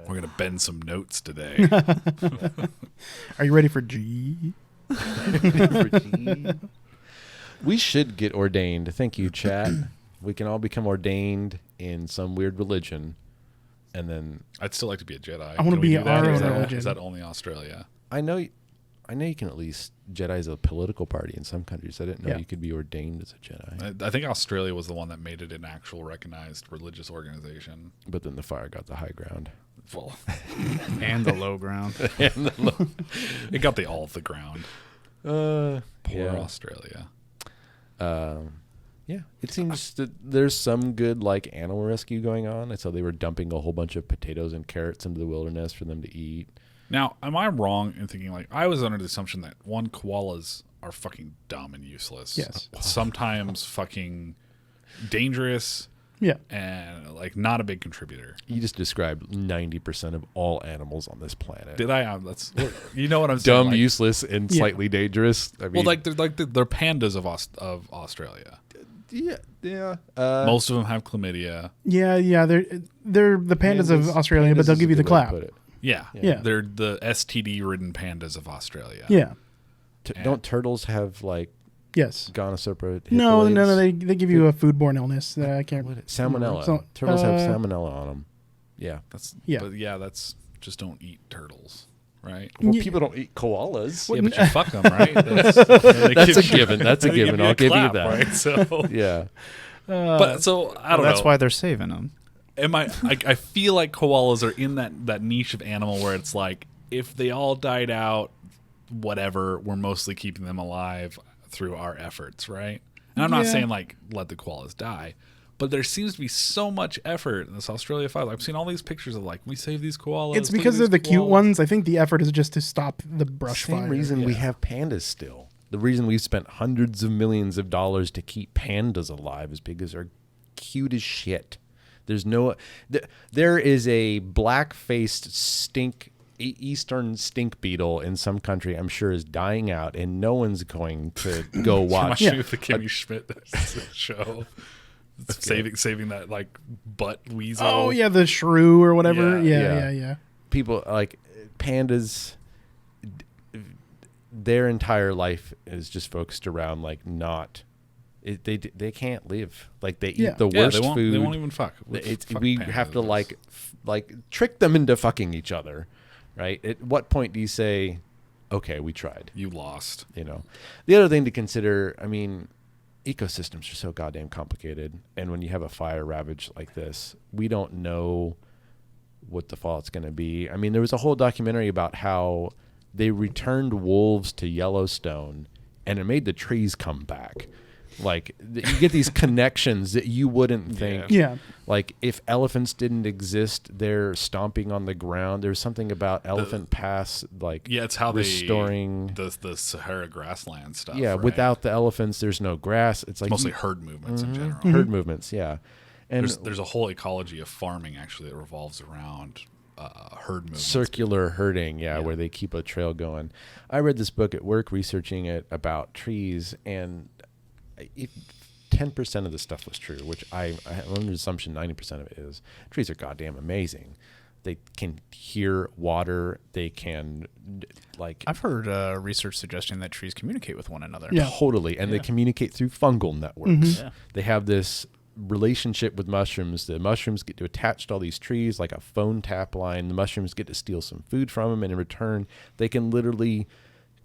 We're gonna bend some notes today. Are you ready for G? We should get ordained. Thank you, chat. We can all become ordained in some weird religion, and then I'd still like to be a Jedi. I wanna Can we be do that, our or own is that- religion. Is that only Australia? I know you can at least Jedi is a political party in some countries. I didn't know Yeah. you could be ordained as a Jedi. I think Australia was the one that made it an actual recognized religious organization. But then the fire got the high ground. Well, And the low ground. it got all of the ground. Poor yeah. Australia. Yeah, it seems that there's some good like animal rescue going on. I saw they were dumping a whole bunch of potatoes and carrots into the wilderness for them to eat. Now, am I wrong in thinking like I was under the assumption that koalas are fucking dumb and useless? Yes. Sometimes fucking dangerous Yeah. and like not a big contributor. You just described 90% of all animals on this planet. Did I? That's you know what I'm saying. Dumb, like, useless, and Yeah. slightly dangerous. I mean, well, they're pandas of Australia. yeah. Most of them have chlamydia. Yeah. They're the pandas of Australia, but they'll give you the clap. Yeah. Yeah. They're the STD-ridden pandas of Australia. Yeah. Don't turtles have like Yes. gonosypra? No. hyphaloids? They give you a foodborne illness. I can't. Salmonella. So, Turtles have salmonella on them. Yeah. That's just don't eat turtles, right? Well, Yeah. people don't eat koalas. Yeah, but you fuck them, right? That's a given. That's a they give given. you I'll a give clap, you that. Right? So, Yeah. but so I don't know. That's why they're saving them. I feel like koalas are in that niche of animal where it's like if they all died out, whatever, we're mostly keeping them alive through our efforts, right? And I'm not Yeah. saying like let the koalas die, but there seems to be so much effort in this Australia file. I've seen all these pictures of like we save these koalas. It's look because at they're the these cute koalas. ones. I think the effort is just to stop the brush Same fire. reason we Yeah. have pandas still. The reason we've spent hundreds of millions of dollars to keep pandas alive is because they're cute as shit. There's no, there is a black-faced eastern stink beetle in some country. I'm sure is dying out, and no one's going to go watch. Watching the Kimmy Schmidt show, saving that like butt weasel. Oh yeah, the shrew or whatever. Yeah. Yeah. People like pandas. Their entire life is just focused around like not. They can't live like they Yeah. eat the Yeah, worst they won't, food. They won't even fuck. Fuck We pandas have to is- like trick them into fucking each other, right? At what point do you say, okay, we tried? You lost. You know, the other thing to consider, I mean, ecosystems are so goddamn complicated, and when you have a fire ravage like this, we don't know what the fallout's going to be. I mean, there was a whole documentary about how they returned wolves to Yellowstone, and it made the trees come back. Like you get these connections that you wouldn't think. Yeah. Like if elephants didn't exist, they're stomping on the ground. There's something about Elephant Pass, like Yeah, it's how restoring. the Sahara grassland stuff. Yeah, right? without the elephants, there's no grass. It's like mostly herd movements in general. herd movements. Yeah, and There's a whole ecology of farming actually that revolves around herd movements. circular herding. Yeah, where they keep a trail going. I read this book at work researching it about trees, and 10% of the stuff was true, which I'm under the assumption 90% of it is. Trees are goddamn amazing. They can hear water. They can like I've heard research suggesting that trees communicate with one another. Yeah. totally, and they communicate through fungal networks. Yeah. They have this relationship with mushrooms. The mushrooms get to attach to all these trees like a phone tap line. The mushrooms get to steal some food from them, and in return, they can literally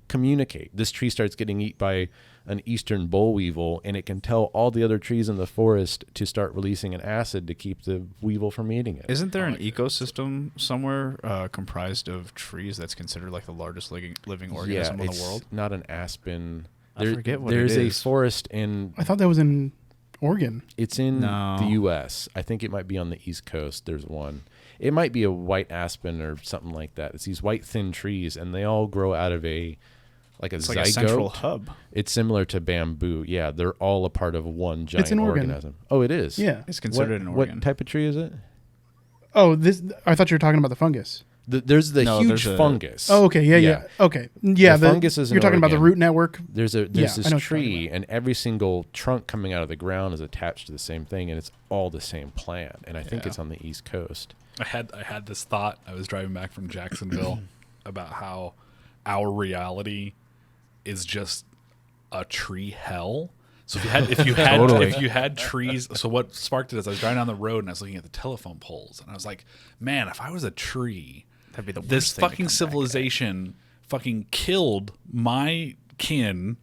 communicate. This tree starts getting eaten by an eastern boll weevil, and it can tell all the other trees in the forest to start releasing an acid to keep the weevil from eating it. Isn't there an ecosystem somewhere comprised of trees that's considered like the largest living organism in the world? Not an aspen. I forget what it There's a is. forest in. I thought that was in Oregon. It's in No. the U.S. I think it might be on the East Coast. There's one. It might be a white aspen or something like that. It's these white thin trees, and they all grow out of It's zygote. like a central hub. It's similar to bamboo. Yeah, they're all a part of one giant in Oregon. organism. Oh, it is. Yeah. It's considered an organ. What type of tree is it? Oh, this. I thought you were talking about the fungus. There's the No, huge there's a- – fungus. Oh, okay. Yeah. Okay. Yeah. The fungus is in You're talking about the Oregon. root network. There's Yeah, I this know what you're talking tree, and every single trunk coming out of the ground is attached to the same thing, and it's all the same plant. And I think Yeah. it's on the East Coast. I had this thought. I was driving back from Jacksonville about how our reality is just a tree hell. So if you had trees, so what sparked it is I was driving down the road and I was looking at the telephone poles and I was like, man, if I was a tree, That'd be the worst this thing to fucking come back at. civilization fucking killed my kin,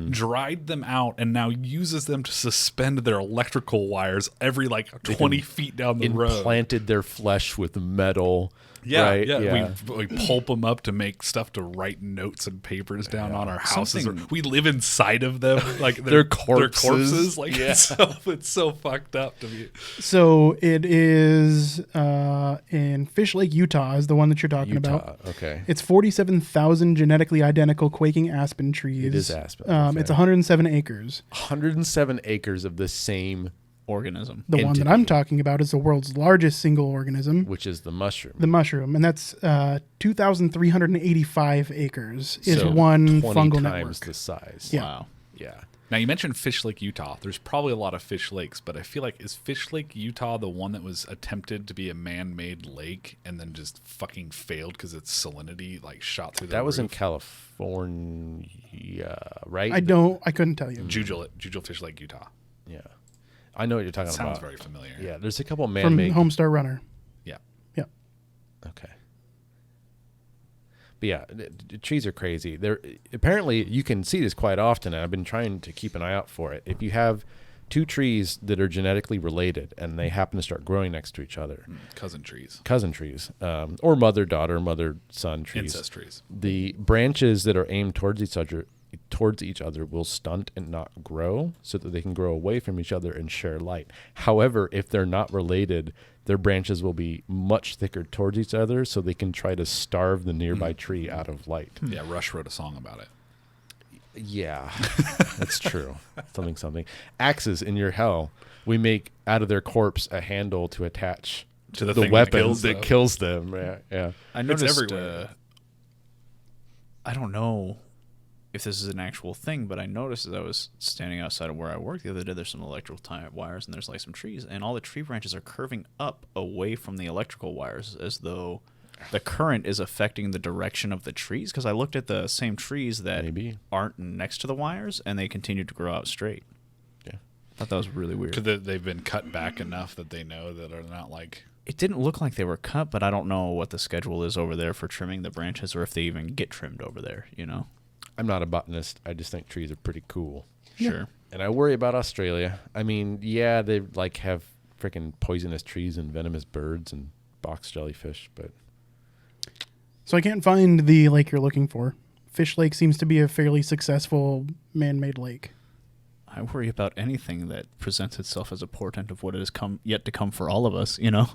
dried them out, and now uses them to suspend their electrical wires every like 20 feet down the road. Implanted their flesh with metal. Yeah, right? yeah. We pulp them up to make stuff to write notes and papers down on our houses. Something- We live inside of them, like Their Their corpses. corpses. Like it's so fucked up to me. So it is in Fish Lake, Utah, is the one that you're talking about. Okay. It's 47,000 genetically identical quaking aspen trees. It is aspen, okay. It's 107 acres. 107 acres of the same, Organism. The one that Entity. I'm talking about is the world's largest single organism, which is the mushroom. the mushroom, and that's 2,385 acres is So one 20 fungal times network. the size. Yeah. Wow. Yeah. Now you mentioned Fish Lake, Utah. There's probably a lot of fish lakes, but I feel like is Fish Lake, Utah, the one that was attempted to be a man-made lake and then just fucking failed because its salinity like shot through the That was in roof? California, right? I couldn't tell you. Jujel Fish Lake, Utah. Yeah. I know what you're talking Sounds about. very familiar. Yeah, there's a couple From man-made. Homestar Runner. Yeah. Yeah. Okay. But yeah, trees are crazy. They're apparently you can see this quite often, and I've been trying to keep an eye out for it. If you have two trees that are genetically related and they happen to start growing next to each other, Cousin trees. cousin trees, or mother-daughter, mother-son trees, Incest trees. the branches that are aimed towards each other will stunt and not grow so that they can grow away from each other and share light. However, if they're not related, their branches will be much thicker towards each other so they can try to starve the nearby tree out of light. Yeah, Rush wrote a song about it. Yeah, that's true. Something. Axes in your hell. We make out of their corpse a handle to attach To the the thing that weapon kills that them. kills them. Yeah. I noticed. everywhere. I don't know if this is an actual thing, but I noticed as I was standing outside of where I work the other day, there's some electrical wires and there's like some trees, and all the tree branches are curving up away from the electrical wires as though the current is affecting the direction of the trees. Because I looked at the same trees that Maybe. aren't next to the wires, and they continue to grow out straight. Yeah. I thought that was really weird. Because they've been cut back enough that they know that are not like. It didn't look like they were cut, but I don't know what the schedule is over there for trimming the branches, or if they even get trimmed over there, you know? I'm not a botanist. I just think trees are pretty cool. Sure. And I worry about Australia. I mean, yeah, they like have freaking poisonous trees and venomous birds and box jellyfish, but So I can't find the lake you're looking for. Fish Lake seems to be a fairly successful man-made lake. I worry about anything that presents itself as a portent of what is yet to come for all of us, you know?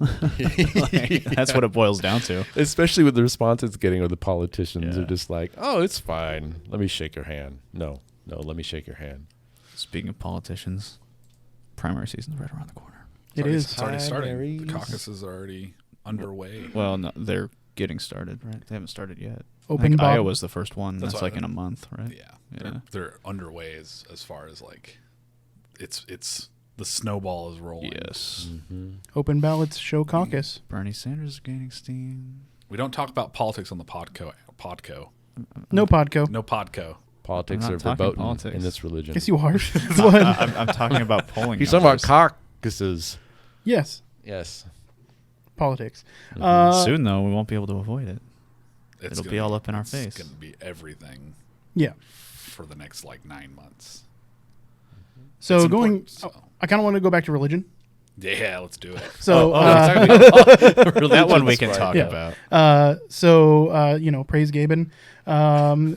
Like, that's what it boils down to. especially with the response it's getting, or the politicians Yeah. are just like, "Oh, it's fine. Let me shake your hand." No, let me shake your hand. Speaking of politicians, primary season's right around the corner. It is. It's already starting. Primaries. The caucuses are already underway. Well, no, they're getting started, right? They haven't started yet. Open I think Bob. Iowa's the first one. That's That's what like in a month, right? Yeah, Yeah. They're underway as far as like, it's the snowball is rolling. Yes. Open ballots show caucus. Bernie Sanders is gaining steam. We don't talk about politics on the podco. No podco. No podco. Politics I'm are not talking verboten politics. in this religion. Yes, you are. What? I'm talking about polling. He's talking about numbers. caucuses. Yes, Yes. politics. Soon, though, we won't be able to avoid it. It's It'll gonna be all up in our face. It's going to be everything Yeah. for the next like 9 months. So It's going, important, so. I kind of want to go back to religion. Yeah, let's do it. So, That one we can Religion's talk fine. about. praise Gaben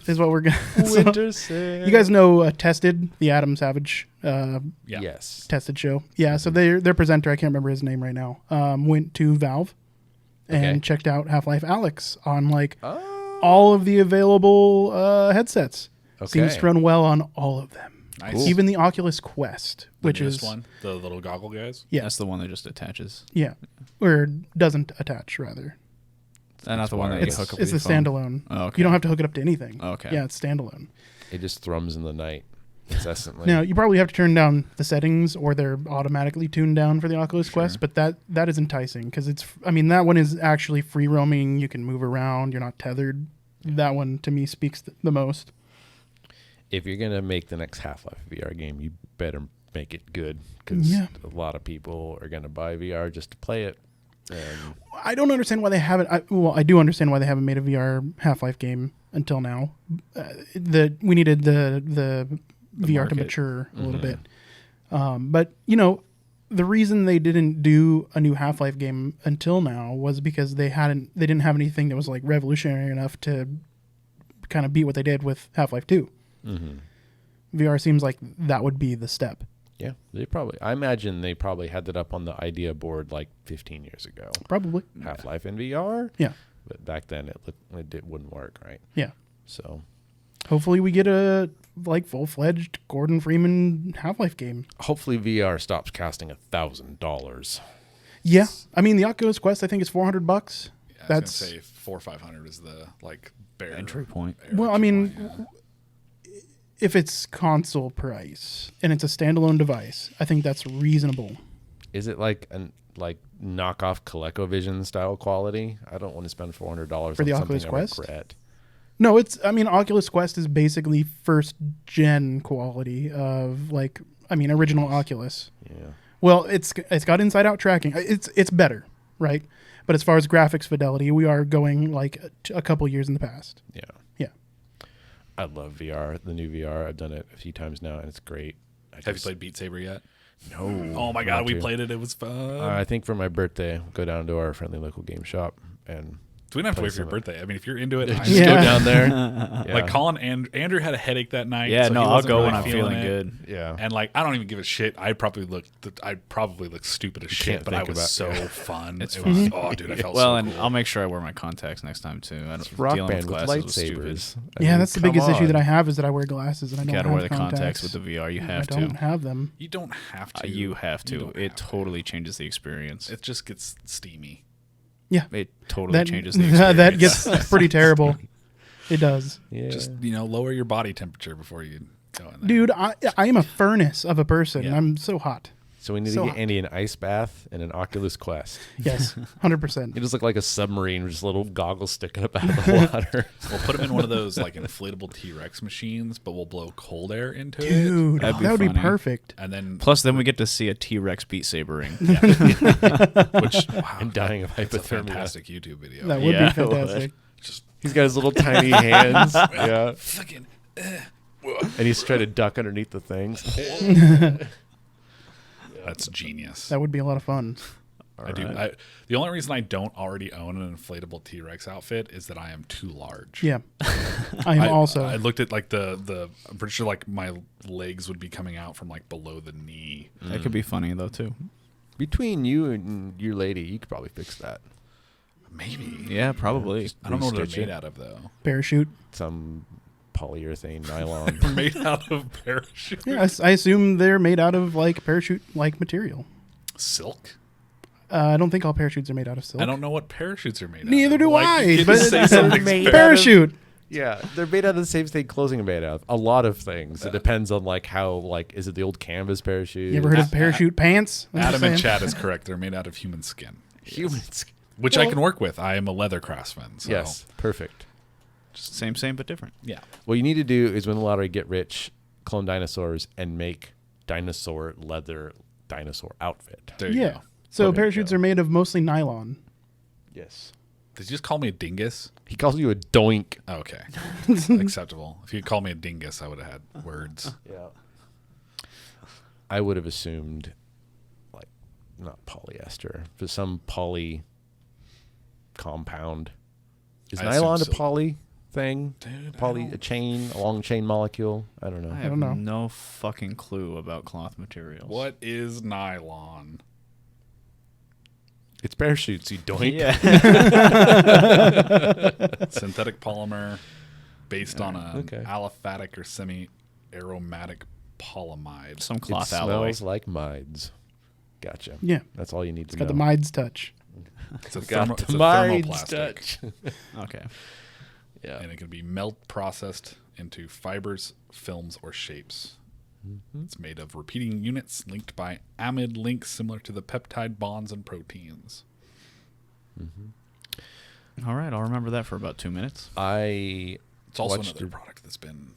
is what we're going to. Winter Sail. You guys know Tested, the Adam Savage Yeah. Yes. Tested show. Yeah, so their presenter, I can't remember his name right now, went to Valve and Okay. checked out Half-Life Alyx on like Oh. all of the available headsets. Okay. Seems to run well on all of them. Nice. Cool. Even the Oculus Quest, The which newest is one, the little goggle guys. yeah, That's the one that just attaches. yeah, or doesn't attach rather. Not the one that you It's hook up it's with the your phone? standalone. Oh, okay. You don't have to hook it up to anything. Okay. Yeah, it's standalone. It just thrums in the night incessantly. Now, you probably have to turn down the settings, or they're automatically tuned down for the Oculus Quest, but that is enticing because that one is actually free roaming. You can move around. You're not tethered. That one, to me, speaks the most. If you're going to make the next Half-Life VR game, you better make it good because a lot of people are going to buy VR just to play it. And I don't understand why they haven't. I do understand why they haven't made a VR Half-Life game until now. We needed the VR market. to mature a little bit. But the reason they didn't do a new Half-Life game until now was because they didn't have anything that was like revolutionary enough to kind of beat what they did with Half-Life 2. VR seems like that would be the step. yeah, I imagine they probably had that up on the idea board like 15 years ago. Probably. Half-Life in VR? Yeah. But back then it wouldn't work, right? Yeah. So Hopefully we get a full-fledged Gordon Freeman Half-Life game. hopefully VR stops costing $1,000. Yeah. I mean, the Oculus Quest, I think, is $400. Yeah, I was That's gonna say 400 or 500 is the bare Entry point. Well, I mean, if it's console price and it's a standalone device, I think that's reasonable. Is it like knockoff ColecoVision style quality? I don't want to spend $400 For the on Oculus something I Quest? regret. No, Oculus Quest is basically first gen quality of original Oculus. Yeah. Well, it's got inside out tracking. It's better, right? But as far as graphics fidelity, we are going like a couple years in the past. Yeah. Yeah. I love VR, the new VR. I've done it a few times now, and it's great. Have you played Beat Saber yet? No. Oh my I god, want we to. played it. It was fun. I think for my birthday, I'll go down to our friendly local game shop and So we don't have to play wait for your some of it. birthday. I mean, if you're into it, just Yeah. go down there. Yeah. like Colin and Andrew had a headache that night. Yeah, so no, he I'll wasn't go really when I'm feeling it. good. Yeah. And I don't even give a shit. I probably looked stupid as shit, can't but I think was about- so yeah. fun. It's it fun. was, oh, dude, I felt Well, so and cool. I'll make sure I wear my contacts next time too. I don't Rock dealing band with with glasses was stupid. lightsabers. Yeah, that's the come biggest issue that on. I have is that I wear glasses and I You don't gotta have wear the contacts with the VR. You have I don't to. have them. You don't have to. You have You to. don't It have to. totally changes the experience. It just gets steamy. Yeah. It totally That changes the experience. that gets pretty terrible. It does. Yeah. Just lower your body temperature before you go in there. Dude, I am a furnace of a person. Yeah. I'm so hot. So we need So to get hot. Andy an ice bath and an Oculus Quest. Yes, 100%. He just look like a submarine with just little goggles sticking up out of the water. We'll put him in one of those inflatable T-Rex machines, but we'll blow cold air into it. Dude, That'd be that would be funny. perfect. And then Plus, then we get to see a T-Rex Beat Sabering. which wow, I'm dying of that's a hypothermia. fantastic YouTube video. That would Yeah, be it would. fantastic. Just He's got his little tiny hands. Yeah. fucking And he's trying to duck underneath the things. that's genius. That would be a lot of fun. I do. The only reason I don't already own an inflatable T-Rex outfit is that I am too large. Yeah. I am also. I looked at the. I'm pretty sure my legs would be coming out from below the knee. That could be funny though too. Between you and your lady, you could probably fix that. Maybe. Yeah, probably. I don't know what they're Restitch made it. out of though. Parachute. Some polyurethane nylon. They're made out of parachute. Yeah, I assume they're made out of parachute-like material. Silk. I don't think all parachutes are made out of silk. I don't know what parachutes are made out of. Neither do I, You get but to say something's made parachute. Yeah, they're made out of the same thing clothing are made out of. A lot of things. It depends on how is it the old canvas parachute? You ever heard of parachute pants? I'm just Adam and saying. Chad is correct. They're made out of human skin, humans? which I can work with. I am a leather craftsman. So. Yes, perfect. Same, but different. Yeah. What you need to do is win the lottery, get rich, clone dinosaurs, and make dinosaur leather dinosaur outfit. There you Yeah. go. So Okay, parachutes go. are made of mostly nylon. Yes. Did you just call me a dingus? He calls you a doink. Oh, okay. Acceptable. If you called me a dingus, I would have had words. Yeah. I would have assumed, not polyester, but some poly compound. Is I nylon a assume so. poly thing? Dude, A long chain molecule? I don't know. I have don't know. no fucking clue about cloth materials. What is nylon? It's parachutes, you doink. Yeah. Synthetic polymer based on a okay. aliphatic or semi-aromatic polyamide. Some It cloth alloy. smells like mides. Gotcha. Yeah. That's all you need It's to got know. the Mides touch. It's a, Got it's the a mind's thermoplastic, touch. Okay. Yeah. and it can be melt processed into fibers, films, or shapes. It's made of repeating units linked by amide links similar to the peptide bonds and proteins. All right, I'll remember that for about 2 minutes. It's also watched another a- product that's been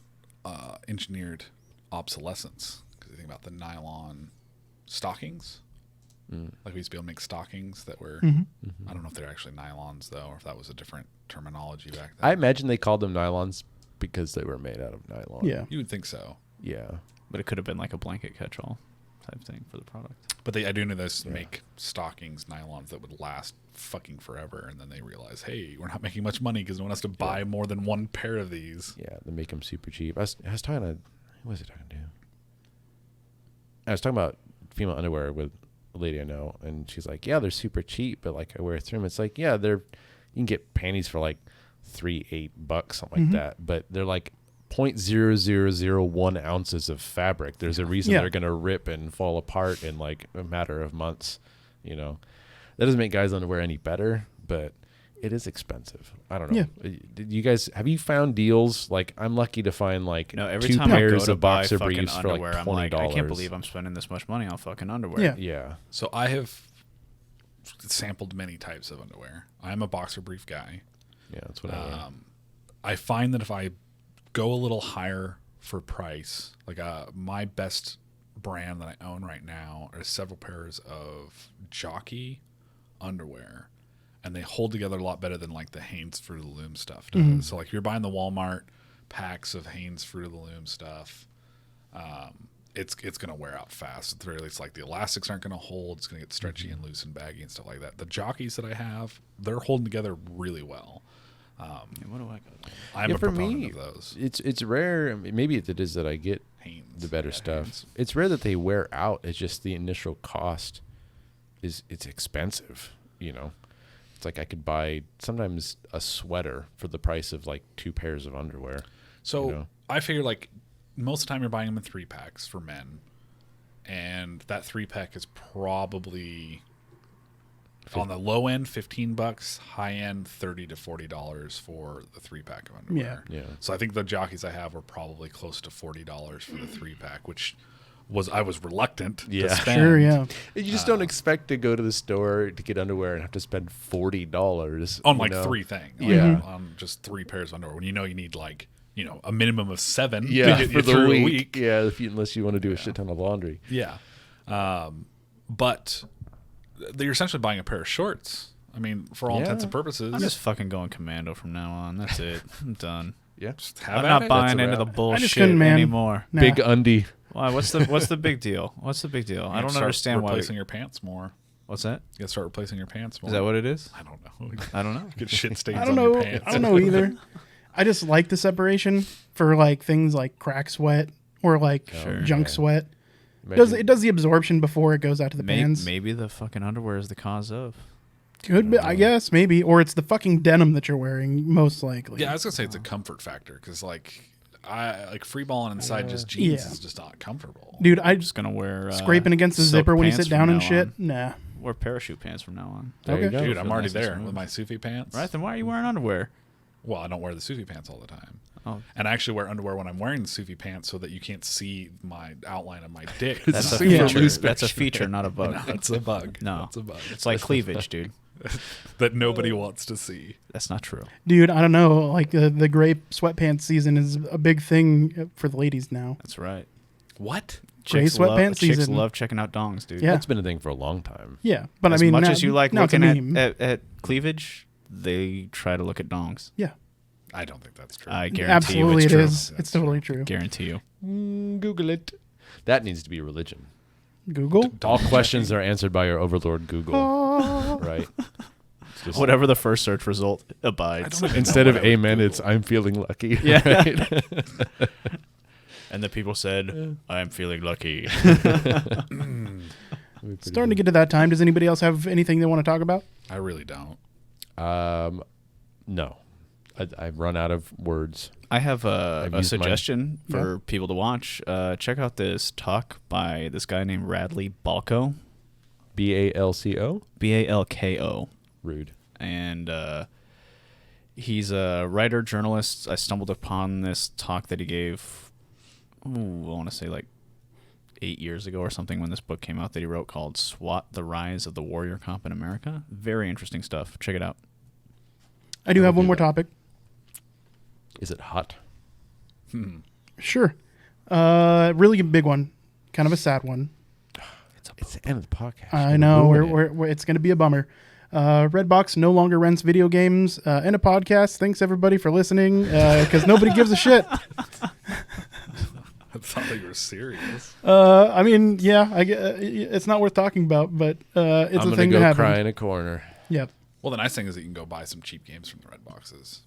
engineered obsolescence, because you think about the nylon stockings. Like we used to be able to make stockings that were, I don't know if they're actually nylons though, or if that was a different terminology back then. I imagine they called them nylons because they were made out of nylon. Yeah. You would think so. Yeah. But it could have been like a blanket catch-all type thing for the product. But I do know this make stockings, nylons that would last fucking forever, and then they realize, hey, we're not making much money because no one has to buy more than one pair of these. Yeah, they make them super cheap. I was talking to, who was I talking to? I was talking about female underwear with a lady I know, and she's like, yeah, they're super cheap, but like I wear through them. It's like, yeah, you can get panties for like $8 something like that, but they're like 0.0001 ounces of fabric. There's a reason they're gonna rip and fall apart in like a matter of months. You know, that doesn't make guys' underwear any better, but it is expensive. I don't know. Did you guys have you found deals? Like I'm lucky to find like No, every 2 time I go pairs to of buy boxer fucking briefs for underwear, like I'm like, $20. I can't believe I'm spending this much money on fucking underwear. Yeah. Yeah. So I have sampled many types of underwear. I'm a boxer brief guy. Yeah, that's what I wear. I find that if I go a little higher for price, like my best brand that I own right now are several pairs of Jockey underwear, and they hold together a lot better than like the Hanes Fruit of the Loom stuff does. So like if you're buying the Walmart packs of Hanes Fruit of the Loom stuff, it's gonna wear out fast. At the very least, like the elastics aren't gonna hold. It's gonna get stretchy and loose and baggy and stuff like that. The Jockeys that I have, they're holding together really well. What do I got? I'm Yeah, a for proponent me, of those. it's rare. I mean, maybe it is that I get Hanes, the better yeah, stuff. Hanes. It's rare that they wear out. It's just the initial cost it's expensive. You know, it's like I could buy sometimes a sweater for the price of like 2 pairs of underwear. So you know? I figure like most of the time you're buying them in 3-packs for men, and that 3-pack is probably on the low end $15, high end $30 to $40 for the 3-pack of underwear. Yeah. So I think the Jockeys I have were probably close to $40 for the 3-pack, which I was reluctant to Yeah. spend. Sure, yeah. You just don't expect to go to the store to get underwear and have to spend $40 On you like know? 3 things. Yeah. On just 3 pairs of underwear when you need like, a minimum of 7 Yeah, to get for you the through a week. Yeah, unless you want to do a shit ton of laundry. Yeah. But you're essentially buying a pair of shorts. I mean, for all intents and purposes. I'm just fucking going commando from now on. That's it. I'm done. Yeah, just have I'm at not it. buying That's a into the wrap. bullshit couldn't, man. anymore. Nah. big undie. Why? What's the big deal? What's the big deal? I don't Start understand why. replacing your pants more. What's that? You gotta start replacing your pants more. Is that what it is? I don't know. I don't know. Get shit stains I don't on know. your pants. I don't know either. I just like the separation for like things like crack sweat or like junk sweat. It does the absorption before it goes out to the pans. Maybe the fucking underwear is the cause of. Could be, I guess, maybe, or it's the fucking denim that you're wearing, most likely. Yeah, I was gonna say it's a comfort factor because free balling inside just jeans Yeah. is just not comfortable. Dude, I I'm just just gonna wear scraping against the silk zipper when you pants sit down from and now shit. on. Nah. Wear parachute pants from now on. There you Okay. go. Dude, I'm Feel already nice and there smooth. with my Sufi pants. Right, then why are you wearing underwear? Well, I don't wear the Sufi pants all the time. Oh, And I actually wear underwear when I'm wearing the Sufi pants so that you can't see my outline of my dick. that's a super feature. loose That's a feature, not a bug. That's a bug. No. That's a bug. It's like cleavage, dude. That nobody wants to see. That's not true. Dude, I don't know. Like the gray sweatpants season is a big thing for the ladies now. That's right. What? Gray Chicks love, sweatpants chicks season. love checking out dongs, dude. Yeah. That's been a thing for a long time. Yeah, but As I mean, much now, as you like now it's a looking meme. at cleavage, they try to look at dongs. Yeah, I don't think that's true. I guarantee absolutely you it it's true. is. It's totally true. Guarantee you. Google it. That needs to be religion. Google. All questions are answered by your overlord Google. Oh. Right? It's just- Whatever the first search result abides. Instead of what I would amen, it's Google. I'm feeling lucky. Yeah. Right? And the people said, I'm feeling lucky. Starting to get to that time. Does anybody else have anything they want to talk about? I really don't. No. I've run out of words. I have I've a used mine. suggestion for people to watch. Check out this talk by this guy named Radley Balko. BALCO? BALKO. Rude. And he's a writer, journalist. I stumbled upon this talk that he gave, I want to say like 8 years ago or something when this book came out that he wrote called SWAT, The Rise of the Warrior Cop in America. Very interesting stuff. Check it out. I do have one more topic. Is it hot? Sure. Really big one. Kind of a sad one. It's the end of the podcast. I know. It's going to be a bummer. Redbox no longer rents video games. And a podcast. Thanks, everybody, for listening, because nobody gives a shit. I thought you were serious. I mean, yeah, it's not worth talking about, but it's a thing that happened. I'm going to go cry in a corner. Yep. Well, the nice thing is that you can go buy some cheap games from the Red Boxes.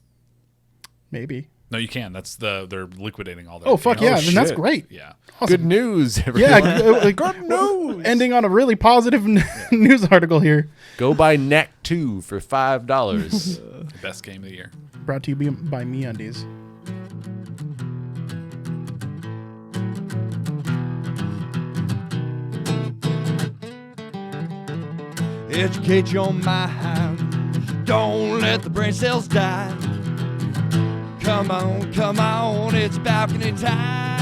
Maybe. No, you can. They're liquidating all their Oh, fuck games. yeah. Then that's great. Yeah. Awesome. Good news, everyone. Yeah. Good news. Ending on a really positive news article here. Go buy Knack 2 for $5. The best game of the year. Brought to you by MeUndies. Educate your mind. Don't let the brain cells die. Come on, it's balcony time.